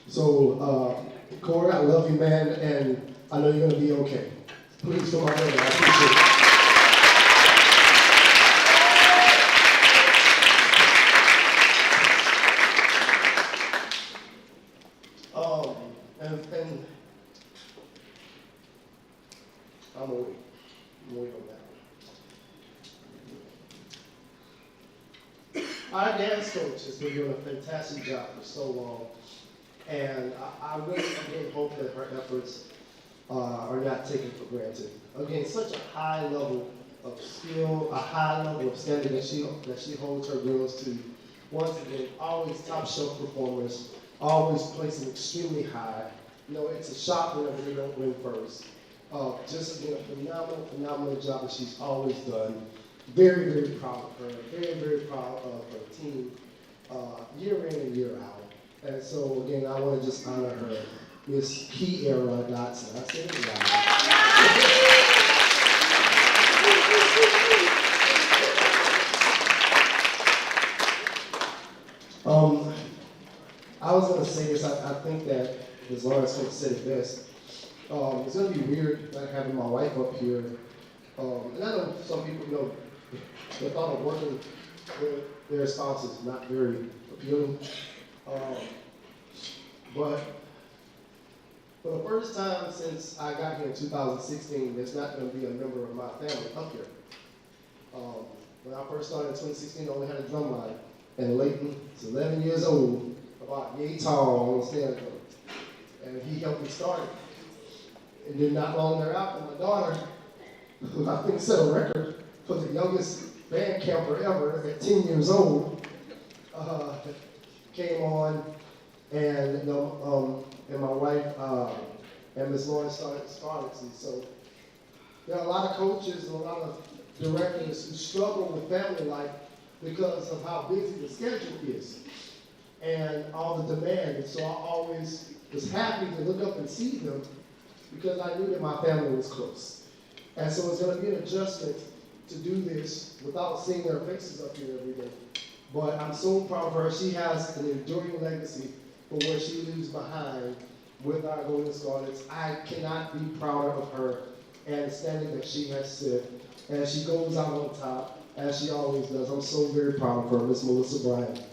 So, Corey, I love you, man, and I know you're going to be okay. Please, for my brother, I appreciate it. and I'm gonna wait. I'm gonna wait on that one. Our dance coach has been doing a fantastic job for so long, and I really again hope that her efforts are not taken for granted. Again, such a high level of skill, a high level of standard that she holds her girls to. Once again, always top shelf performers, always placing extremely high. You know, it's a shock whenever they don't win first. Just again, a phenomenal job that she's always done. Very, very proud of her. Very, very proud of her team, year in and year out. And so again, I want to just honor her, Miss Kiera Dotson. I said it right. I was going to say this. I think that Ms. Lawrence said it best. It's going to be weird not having my wife up here. And I know some people, you know, the thought of working with their spouse is not very appealing. But for the first time since I got here in 2016, there's not going to be a member of my family up here. When I first started in 2016, I only had a drum line. And Leighton is 11 years old, about yay tall on the stand drum. And he helped me start it. And then not long thereafter, my daughter, who I think set a record for the youngest band camper ever at 10 years old, came on, and and my wife and Ms. Lawrence started. So there are a lot of coaches and a lot of directors who struggle with family life because of how busy the schedule is and all the demand. And so I always was happy to look up and see them because I knew that my family was close. And so it's going to be an adjustment to do this without seeing their faces up here every day. But I'm so proud of her. She has an enduring legacy for what she leaves behind with our Golden Scarlets. I cannot be prouder of her and the standing that she has set. And she goes out on top, as she always does. I'm so very proud of her, Miss Melissa Bryant.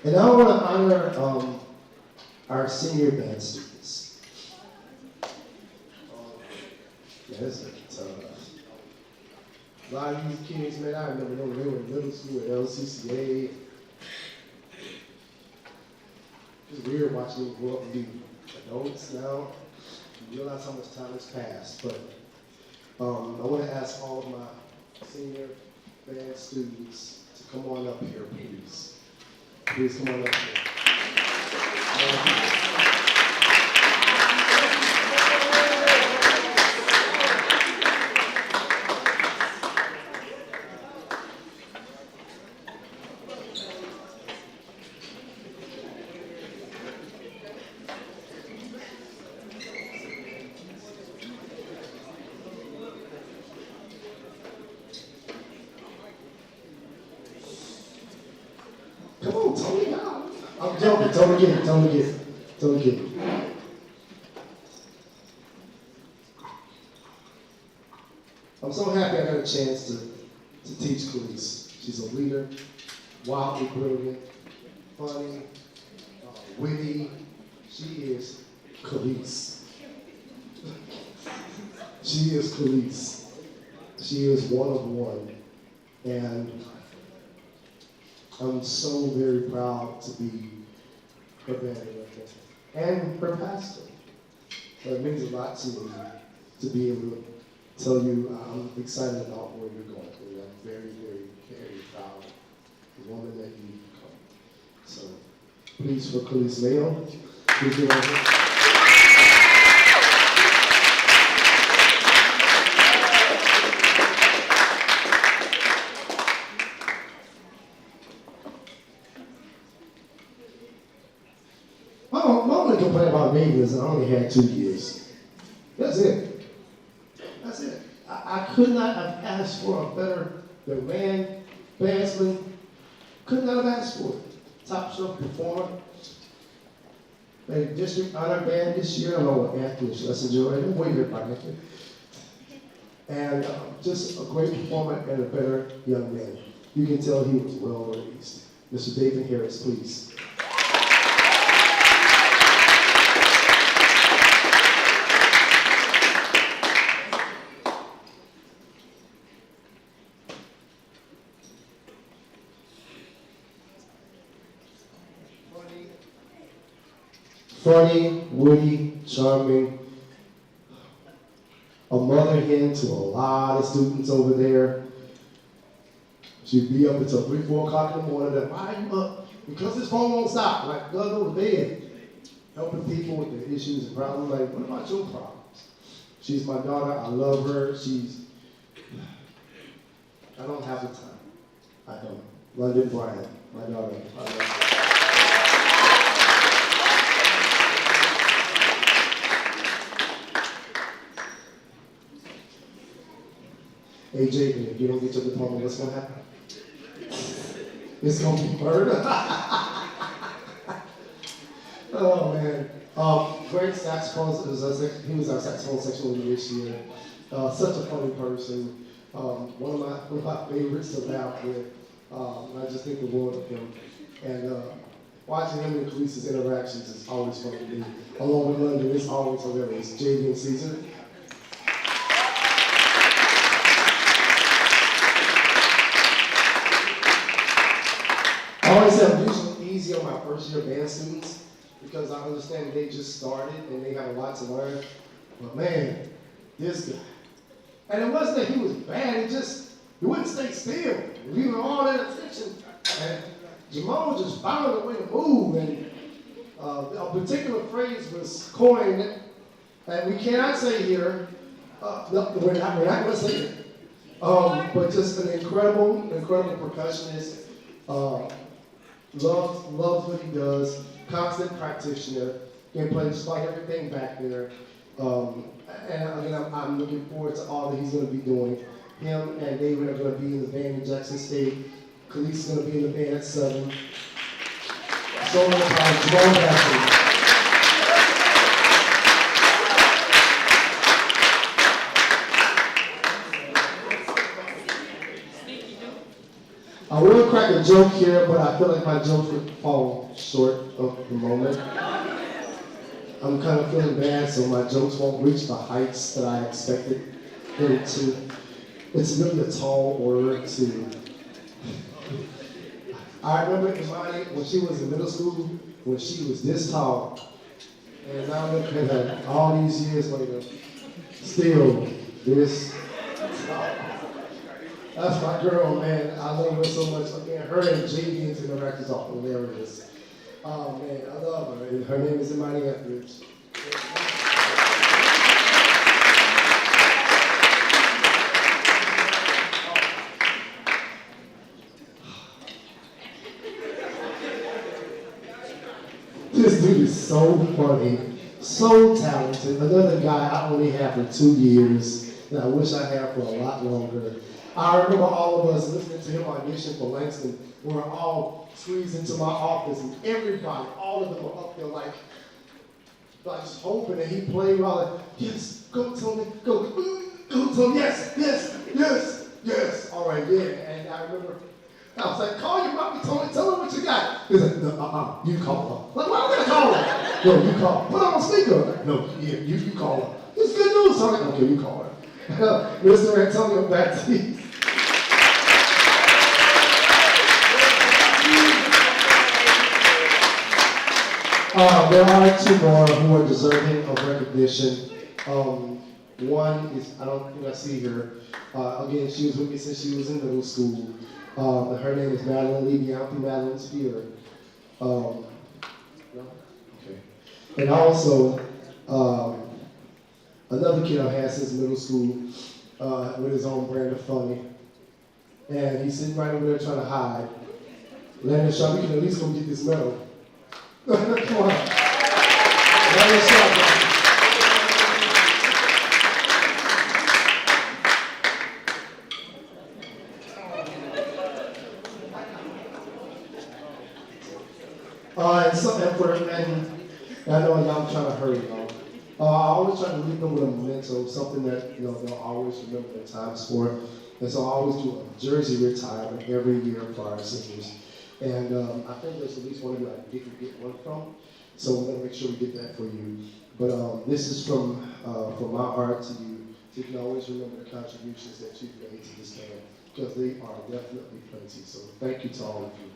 And I want to honor our senior band students. Yeah, this is tough. A lot of these kids, man, I remember them when they were in middle school at LCCA. It's weird watching them grow up and be adults now. You realize how much time has passed. But I want to ask all of my senior band students to come on up here, please. Please come on up here. Come on, Tony, now. I'm joking. Don't get it. I'm so happy I got a chance to teach Khalees. She's a leader, wildly brilliant, funny, witty. She is Khalees. She is Khalees. She is one of one. And I'm so very proud to be her band director and her pastor. So it means a lot to me to be able to tell you I'm excited about where you're going. I'm very, very, very proud of the woman that you've become. So please, for Khalees Mayo, please give her a hand. I don't normally complain about babies. I don't only had 2 years. That's it. That's it. I could not have asked for a better bandsman. Could not have asked for it. Top shelf performer. A district honor band this year, along with Anthony Schlesinger, and wait here, and just a great performer and a better young man. You can tell he was well raised. Mr. David Harris, please. Funny, witty, charming, a mother hen to a lot of students over there. She'd be up until 3, 4 o'clock in the morning. Then, why are you up? Because this phone won't stop. Like, go to bed. Helping people with their issues and problems. Like, what about your problems? She's my daughter. I love her. I don't have the time. I don't. Blazin Bryant, my daughter. I love her. Hey, Jacob, if you don't get your diploma, what's going to happen? It's going to be murder. Oh, man. Great saxophone. He was our saxophone section leader this year. Such a funny person. One of my favorites to laugh with. I just think the world of him. And watching him and Khaleesi's interactions is always fun to me. Along with London, it's always hilarious. JV and Caesar. I always say I'm usually easy on my first year band students because I understand they just started and they have a lot to learn. But man, this guy. And it wasn't that he was bad, he wouldn't stay still. We were all that attention. And Jamal just found a way to move. And a particular phrase was coined, and we cannot say here, no, we're not going to say it. But just an incredible percussionist. Loves what he does, constant practitioner, can play just like everything back there. And again, I'm looking forward to all that he's going to be doing. Him and David are going to be in the band in Jackson State. Khalees is going to be in the band at 7. So much time, Jamal Jackson. I will crack a joke here, but I feel like my jokes would fall short of the moment. I'm kind of feeling bad, so my jokes won't reach the heights that I expected them to. It's really a tall order to. I remember Imani when she was in middle school, when she was this tall. And now look at her, all these years later, still this tall. That's my girl, man. I love her so much. Again, her and JV's interactions are hilarious. Oh, man, I love her. And her name is Imani Etheridge. This dude is so funny, so talented. Another guy I only have for 2 years that I wish I had for a lot longer. I remember all of us listening to him audition for Langston. We were all squeezed into my office, and everybody, all of them were up there like just hoping that he played all like, yes, go Tony, go Tony, yes, all right, yeah. And I remember, I was like, call your mommy, Tony, tell her what you got. He's like, no, you call her. Like, why am I gonna call her? No, you call her. Put her on speaker. No, yeah, you call her. It's good news, Tony. Okay, you call her. Mr. Antonio Baptiste. There are 2 more who are deserving of recognition. One is, I don't think I see her. Again, she was with me since she was in middle school. Her name is Madeline Levy. I don't think Madeline's here. No? Okay. And also, another kid I've had since middle school with his own brand of funny. And he's sitting right over there trying to hide. Landon Shaw, we can at least go get this medal. Come on. Landon Shaw. I always try to leave them with a memento, something that, they'll always remember their times for. And so I always do a jersey retirement every year for our seniors. And I think there's at least one of you I didn't get one from. So we're gonna make sure we get that for you. But this is from my heart to you. So you can always remember the contributions that you've made to this town, because they are definitely plenty. So thank you to all of you.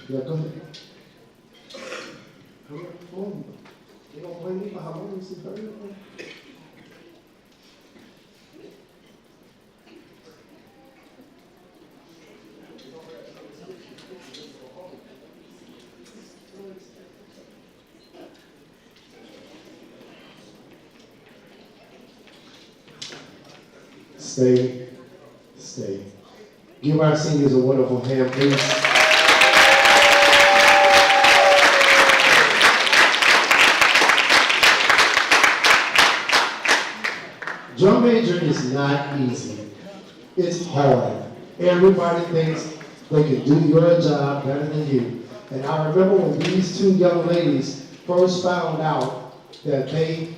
Yeah, go ahead. Hurry up, phone. You don't blame me for how long you said hurry up. Stay, stay. Give our seniors a wonderful hand, please. Drum major is not easy. It's hard. Everybody thinks they can do your job better than you. And I remember when these two young ladies first found out that they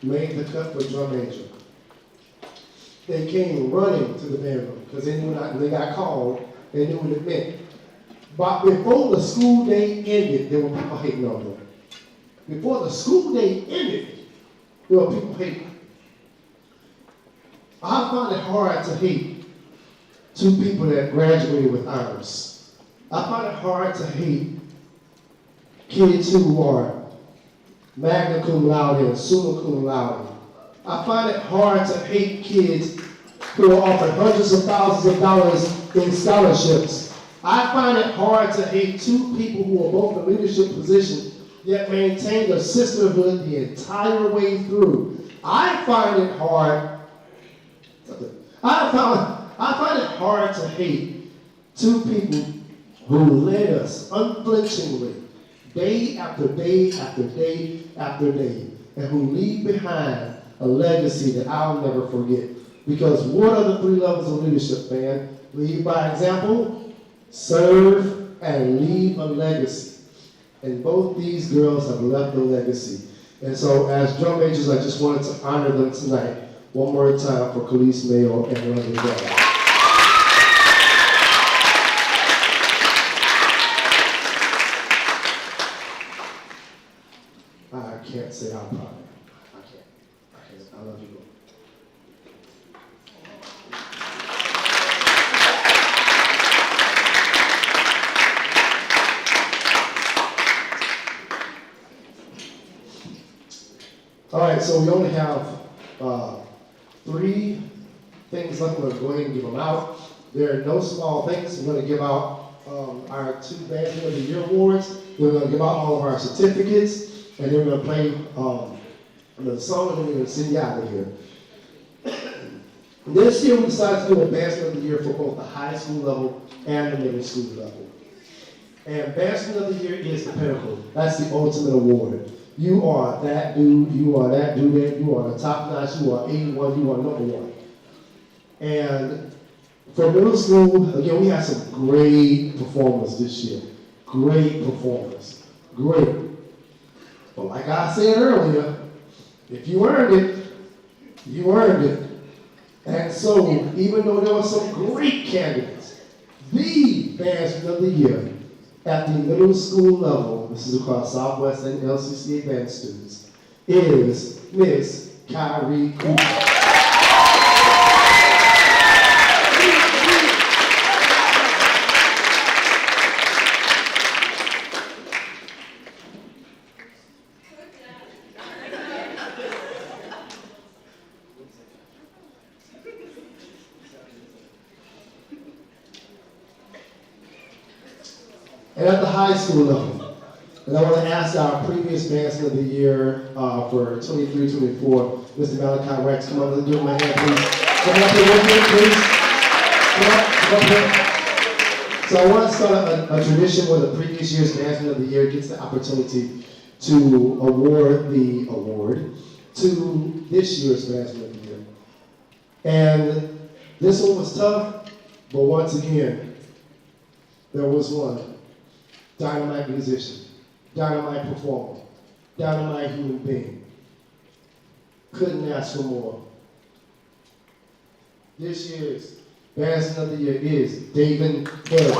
made the cut for drum major. They came running to the band room because they knew when they got called, they knew what it meant. But before the school day ended, there were people hating on them. Before the school day ended, there were people hating. I find it hard to hate two people that graduated with honors. I find it hard to hate kids who are magna cum laude and summa cum laude. I find it hard to hate kids who are offered hundreds of thousands of dollars in scholarships. I find it hard to hate two people who are both in leadership positions yet maintain their sisterhood the entire way through. I find it hard it hard to hate two people who led us unflinchingly day after day after day after day, and who leave behind a legacy that I'll never forget. Because what are the three levels of leadership, man? Lead by example, serve, and leave a legacy. And both these girls have left a legacy. And so as drum majors, I just wanted to honor them tonight. One more time for Khalees Mayo and London Bell. I can't say how proud I am. I can't. I love you both. All right, so we only have 3 things left. We're going to go ahead and give them out. There are no small things. We're going to give out our 2 Bandit of the Year awards. We're going to give out all of our certificates, and then we're going to play another song, and then we're going to send you out of here. This year we decided to do Advancement of the Year for both the high school level and the middle school level. And Advancement of the Year is the pinnacle. That's the ultimate award. You are that dude, you are that dude, you are the top notch, you are 81, you are number 1. And for middle school, again, we had some great performers this year. Great performers. Great. But like I said earlier, if you earned it, you earned it. And so, even though there were some great candidates, the Band of the Year at the middle school level, this is across Southwest and LCCP band students, is Miss Kyrie Cooper. and at the high school level. And I want to ask our previous Bandsman of the Year for 23-24, Mr. Malachi Wax, come on, let's do it, my hand, please. Come up here with me, please. Come up here. So I want to start a tradition where the previous year's Bandsman of the Year gets the opportunity to award the award to this year's Bandsman of the Year. And this one was tough, but once again, there was one dynamite musician, dynamite performer, dynamite human being. Couldn't ask for more. This year's Bandsman of the Year is David Harris.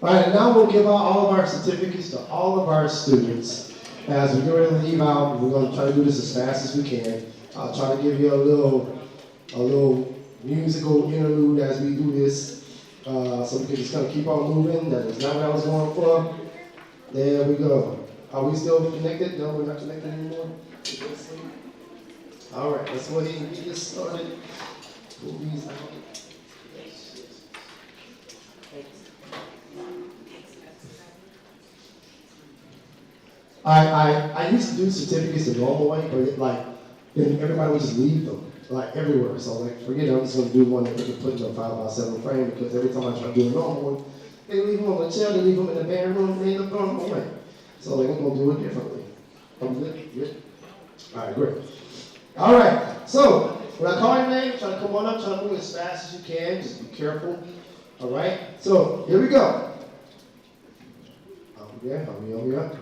All right, and now we'll give out all of our certificates to all of our students. As we get ready to leave out, we're going to try to do this as fast as we can. I'll try to give you a little musical interlude as we do this, so we can just kind of keep on moving. That is not what I was going for. There we go. Are we still connected? No, we're not connected anymore. All right, let's go ahead and get this started. Pull these out. I used to do certificates the normal way, but then everybody would just leave them, everywhere. So forget it, I'm just gonna do one that we can put in a 5x7 frame, because every time I try to do a normal one, they leave them on the chair, they leave them in the band room, they end up throwing them away. So we're gonna do it differently. I'm good? Good? All right, great. All right, so when I call your name, try to come on up, try to move as fast as you can, just be careful. All right, so here we go. Help me up.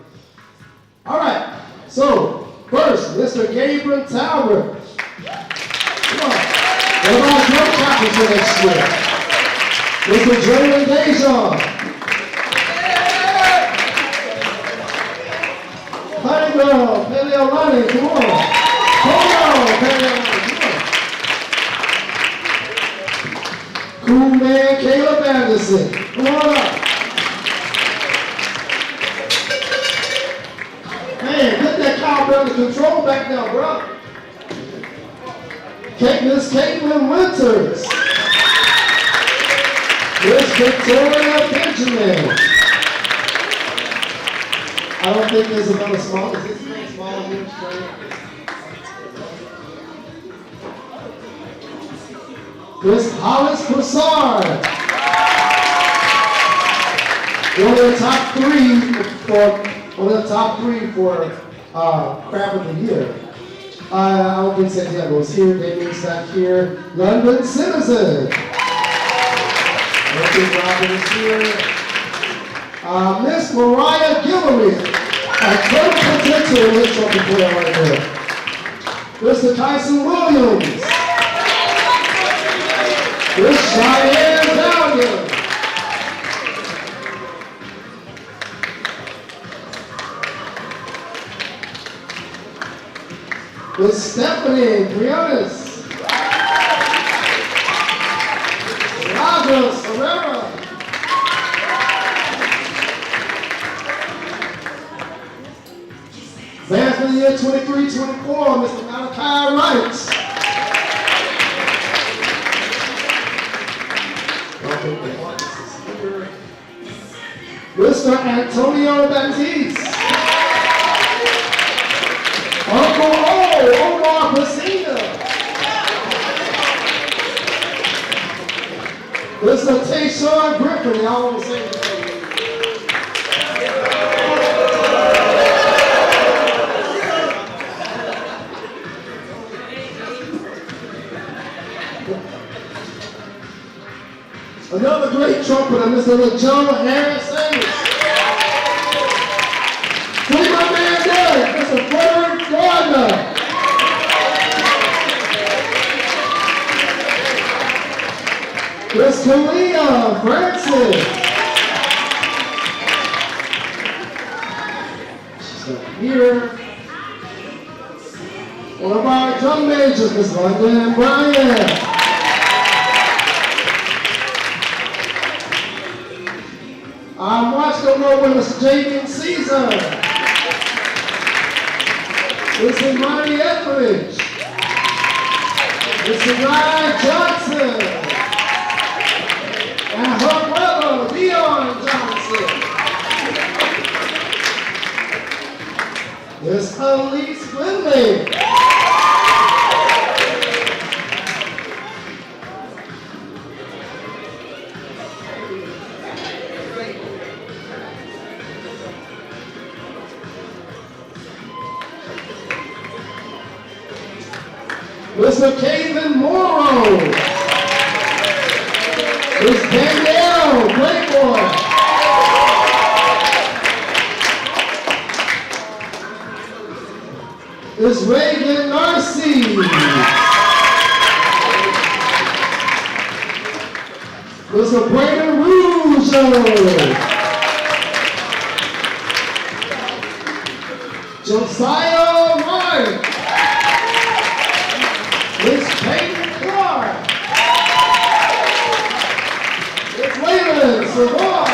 All right, so first, Mr. Gabriel Talbot. Come on. What about drum captain for next year? Mr. Jalen Dejon. Honey girl, Paleo Ronnie, come on. Hold on, Paleo Ronnie, come on. Cool man, Caleb Anderson. Come on up. Man, get that cowbell to control back now, bro. Miss Caitlin Winters. Miss Victoria Benjamin. I don't think there's another small. Is this one small here? Miss Hollis Broussard. One of the top three for Crab of the Year. I don't think Santiago was here. Damien's back here. London Citizen. I don't think Robin is here. Miss Mariah Gilliamy. A great potential hit trumpet player right there. Mr. Tyson Williams. Miss Cheyenne Downing. With Stephanie Briones, Roger Herrera, Bandsman of the Year 23-24, Mr. Malachi Wright. Mr. Antonio Baptiste. Uncle Omar Pacina. Mr. Tayshawn Griffin, y'all want to say anything? Another great trumpeter, Mr. John Harris Sanders. Look at my man there, Mr. Frederick Gardner. Miss Kalia Francis. She's not here. One of our drum majors, Miss Blazin Bryant. Our march roll with Mr. J.B. Caesar. Mr. Marty Etheridge. Mr. Ryan Johnson. And her brother, Leon Johnson. Miss Elise Lindley. Mr. Caden Morrow. Miss Danielle Playboy. Miss Reagan Narcy. Mr. Brady Rouge. Josiah Wright. Miss Peyton Clark. Miss Leland Savoy.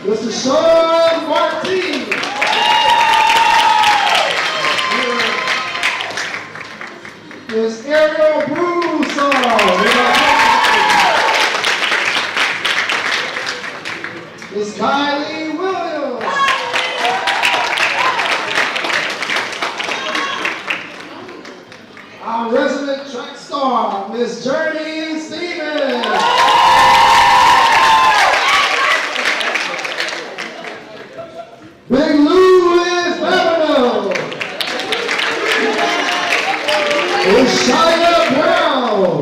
Mr. Sean Martin. Miss Ariel Broussard. Miss Kylie Williams. Our resident track star, Miss Journey Stevens. Big Louis Babineau. Miss Shia Brown.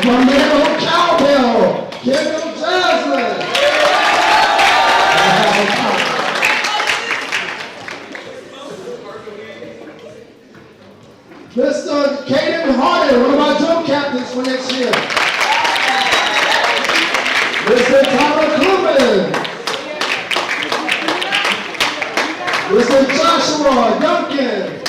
Romero Cowbell. Kendall Jasmine. Mr. Caden Harden, one of our drum captains for next year. Mr. Tyler Kluman. Mr. Joshua Duncan.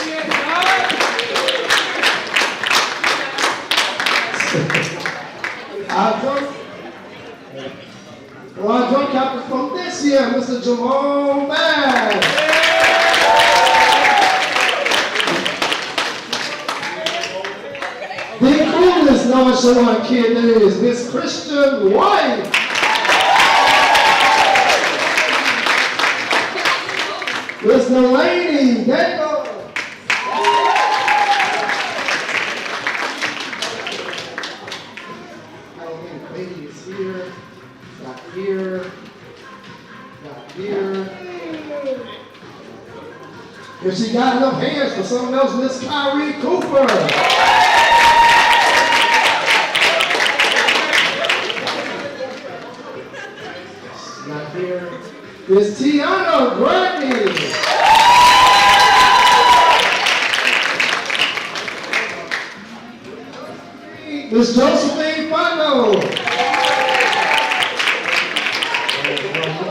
Our drum captain from this year, Mr. Jerome Band. The coolest nonchalant kid there is Miss Christian White. Mr. Lady Dangle. I don't think Lady is here. Not here. Not here. If she got enough hands for someone else, Miss Kyrie Cooper. Not here. Miss Tiana Grandy. Miss Josephine Fondo.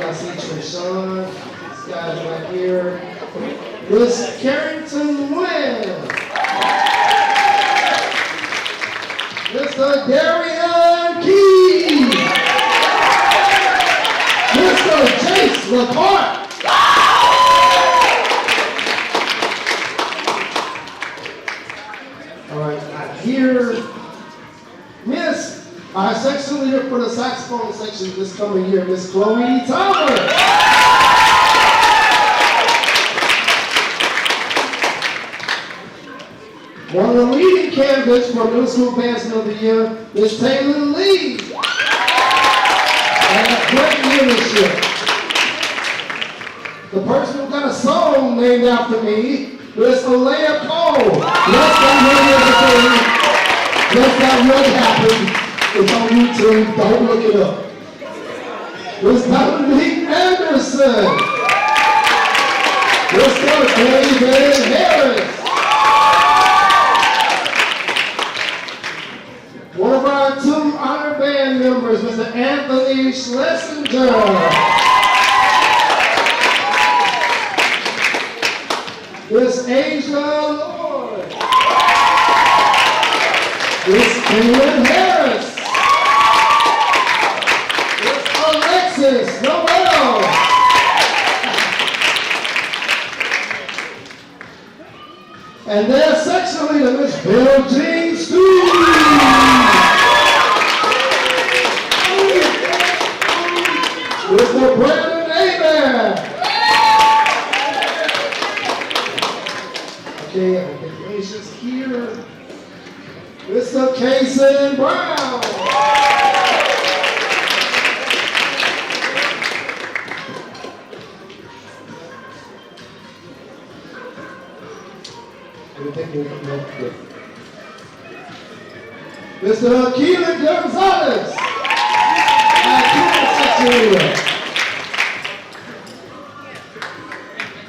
I see Trishawn. This guy's right here. Miss Carrington Wynn. Mr. Darian Key. Mr. Chase Laporte. All right, I hear Miss, our section leader for the saxophone section this coming year, Miss Chloe Thomas. One of the leading candidates for Middle School Bandsman of the Year, Miss Taylor Lee. And great leadership. The person who got a song named after me, Miss Alea Cole. Yes, that really happened. It's on YouTube, don't look it up. Miss Dominique Anderson. Mr. David Harris. One of our two Asia Lord. Miss Caitlin Harris. Miss Alexis Noel. And their section leader, Miss Bill Jean Stewart. Mr. Brandon Amen. Okay, I think Asia's here. Mr. Kason Brown. Mr. Keelan Gonzalez.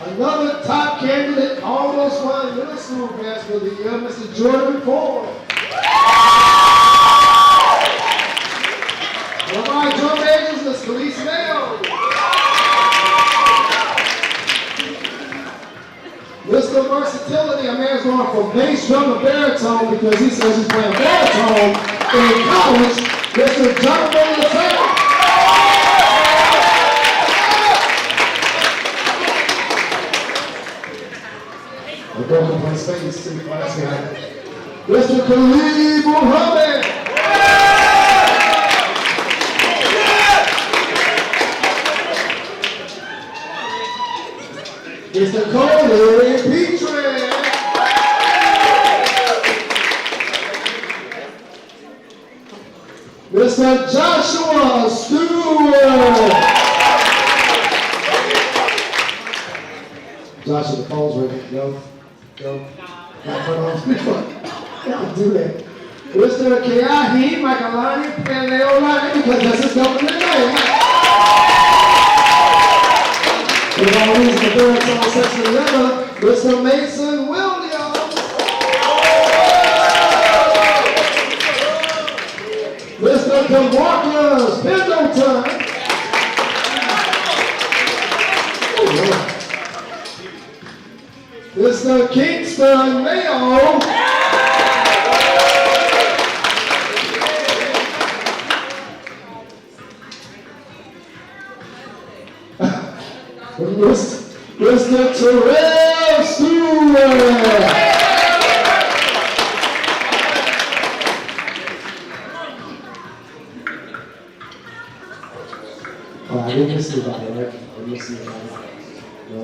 Another top candidate, almost won middle school basketball of the year, Mr. Jordan Ford. One of my drum majors, Ms. Khalees Mayo. Mr. Versatility, a man's going from bass drum to baritone because he says he's playing baritone in college, Mr. Jonathan LaSalle. The broken play space to the class guy. Mr. Khalid Muhammad. Mr. Cody Petrie. Mr. Joshua Stewart. Joshua, the phone's ready. Go. Not put on speaker. Don't do that. Mr. Keahi Michaelani and Leolani, because that's his government name. With all these the baritone section together, Mr. Mason Williams. Mr. DeMarcus Pendleton. Mr. Kingston Mayo. Mr. Terrell Stewart. Oh, I didn't see about that. I didn't see about that. No.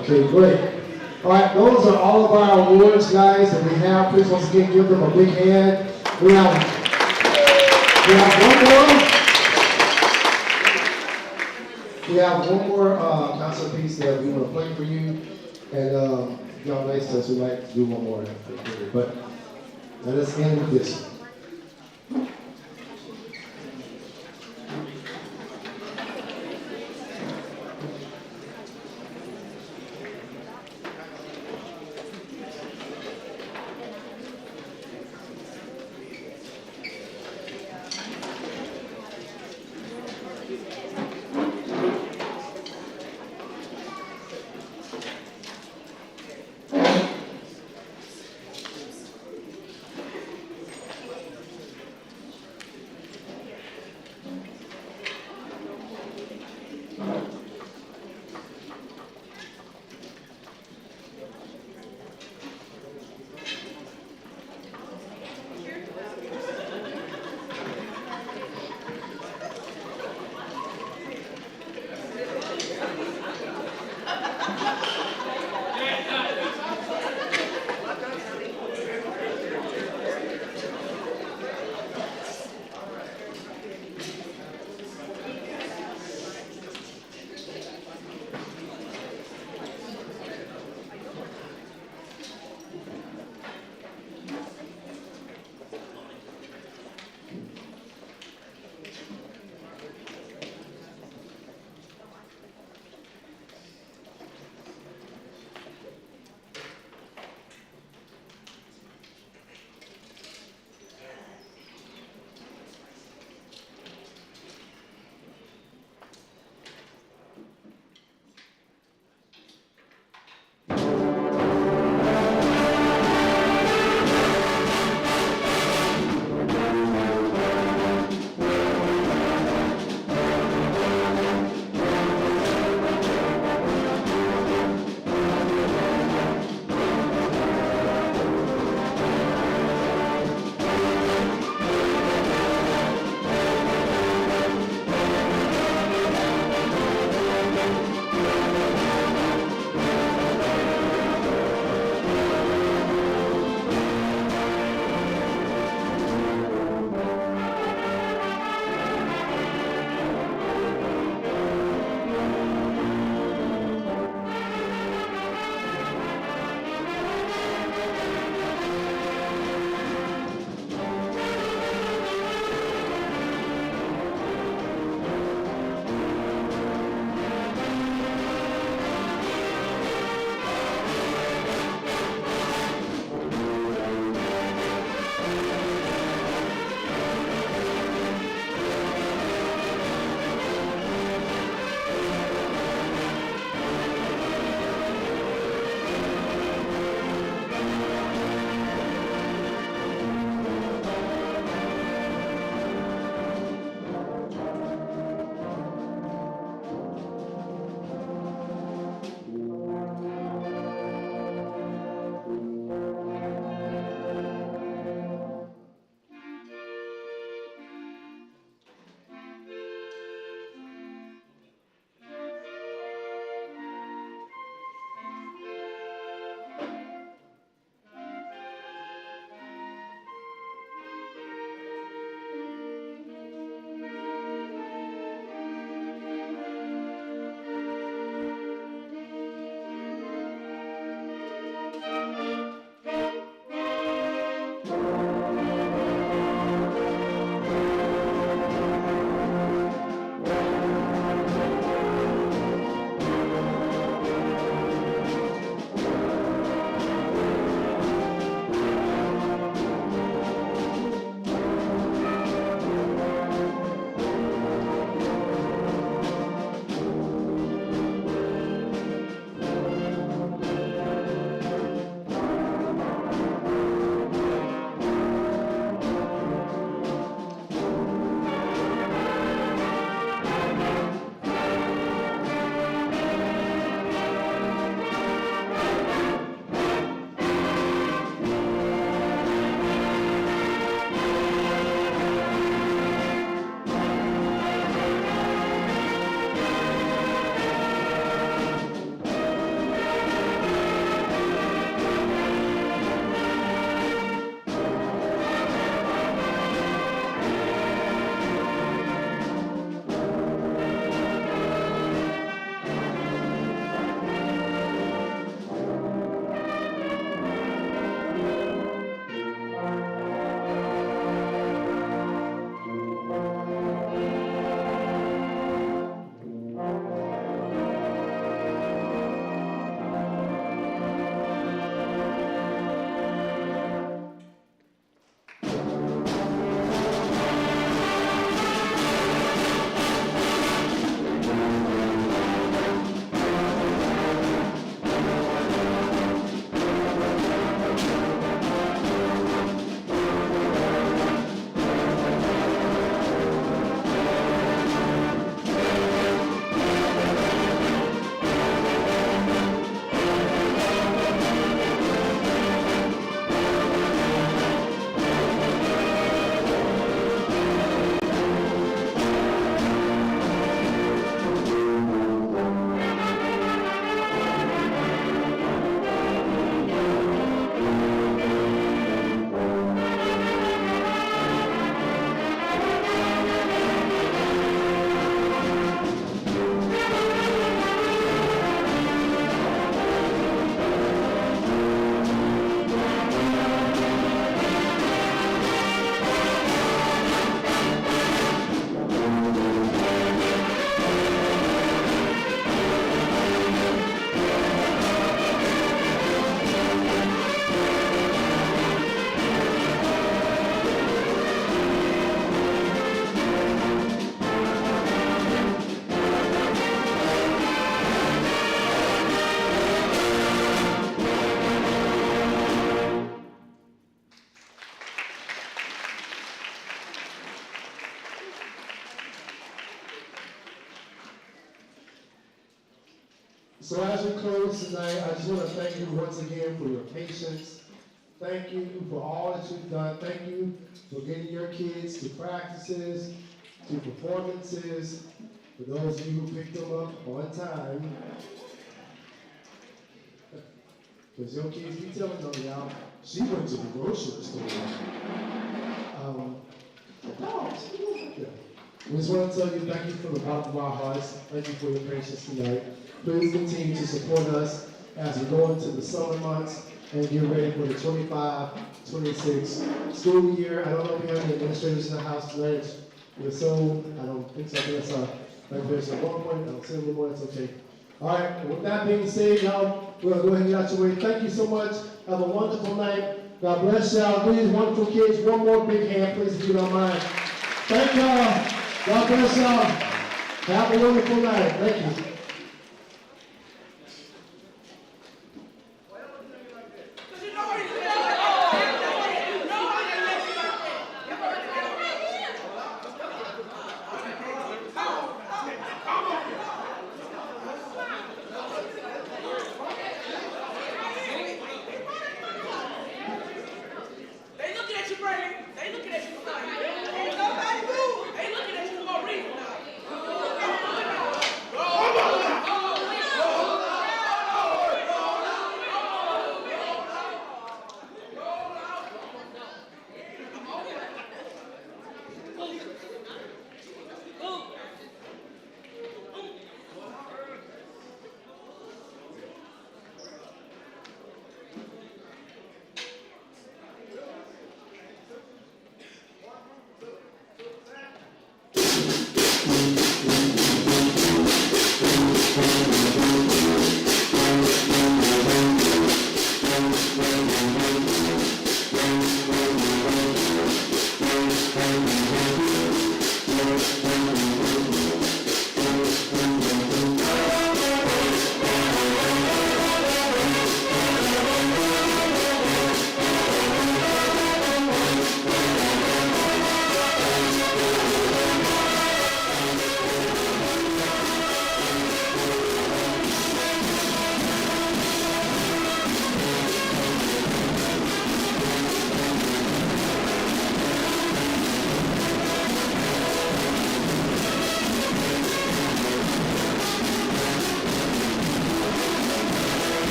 Okay, great. All right, those are all of our awards, guys, that we have. Please once again give them a big hand. We have one more. We have one more concert piece that we want to play for you, and y'all nice to us. We might do one more, but let us end with this. So as we close tonight, I just want to thank you once again for your patience. Thank you for all that you've done. Thank you for getting your kids to practices, to performances, for those of you who picked them up on time. Because your kids be telling them, y'all, she went to the grocery store. Yeah. We just want to tell you thank you from the bottom of our hearts. Thank you for your patience tonight. Please continue to support us as we go into the summer months and get ready for the 25-26 school year. I don't know if we have any administrators in the house tonight. If so, I don't think so. I think that's like there's at one point. I don't see anymore. That's okay. All right. With that being said, y'all, we're going to go ahead and get out your way. Thank you so much. Have a wonderful night. God bless y'all. These wonderful kids. One more big hand, please, if you don't mind. Thank y'all. God bless y'all. Have a wonderful night. Thank you.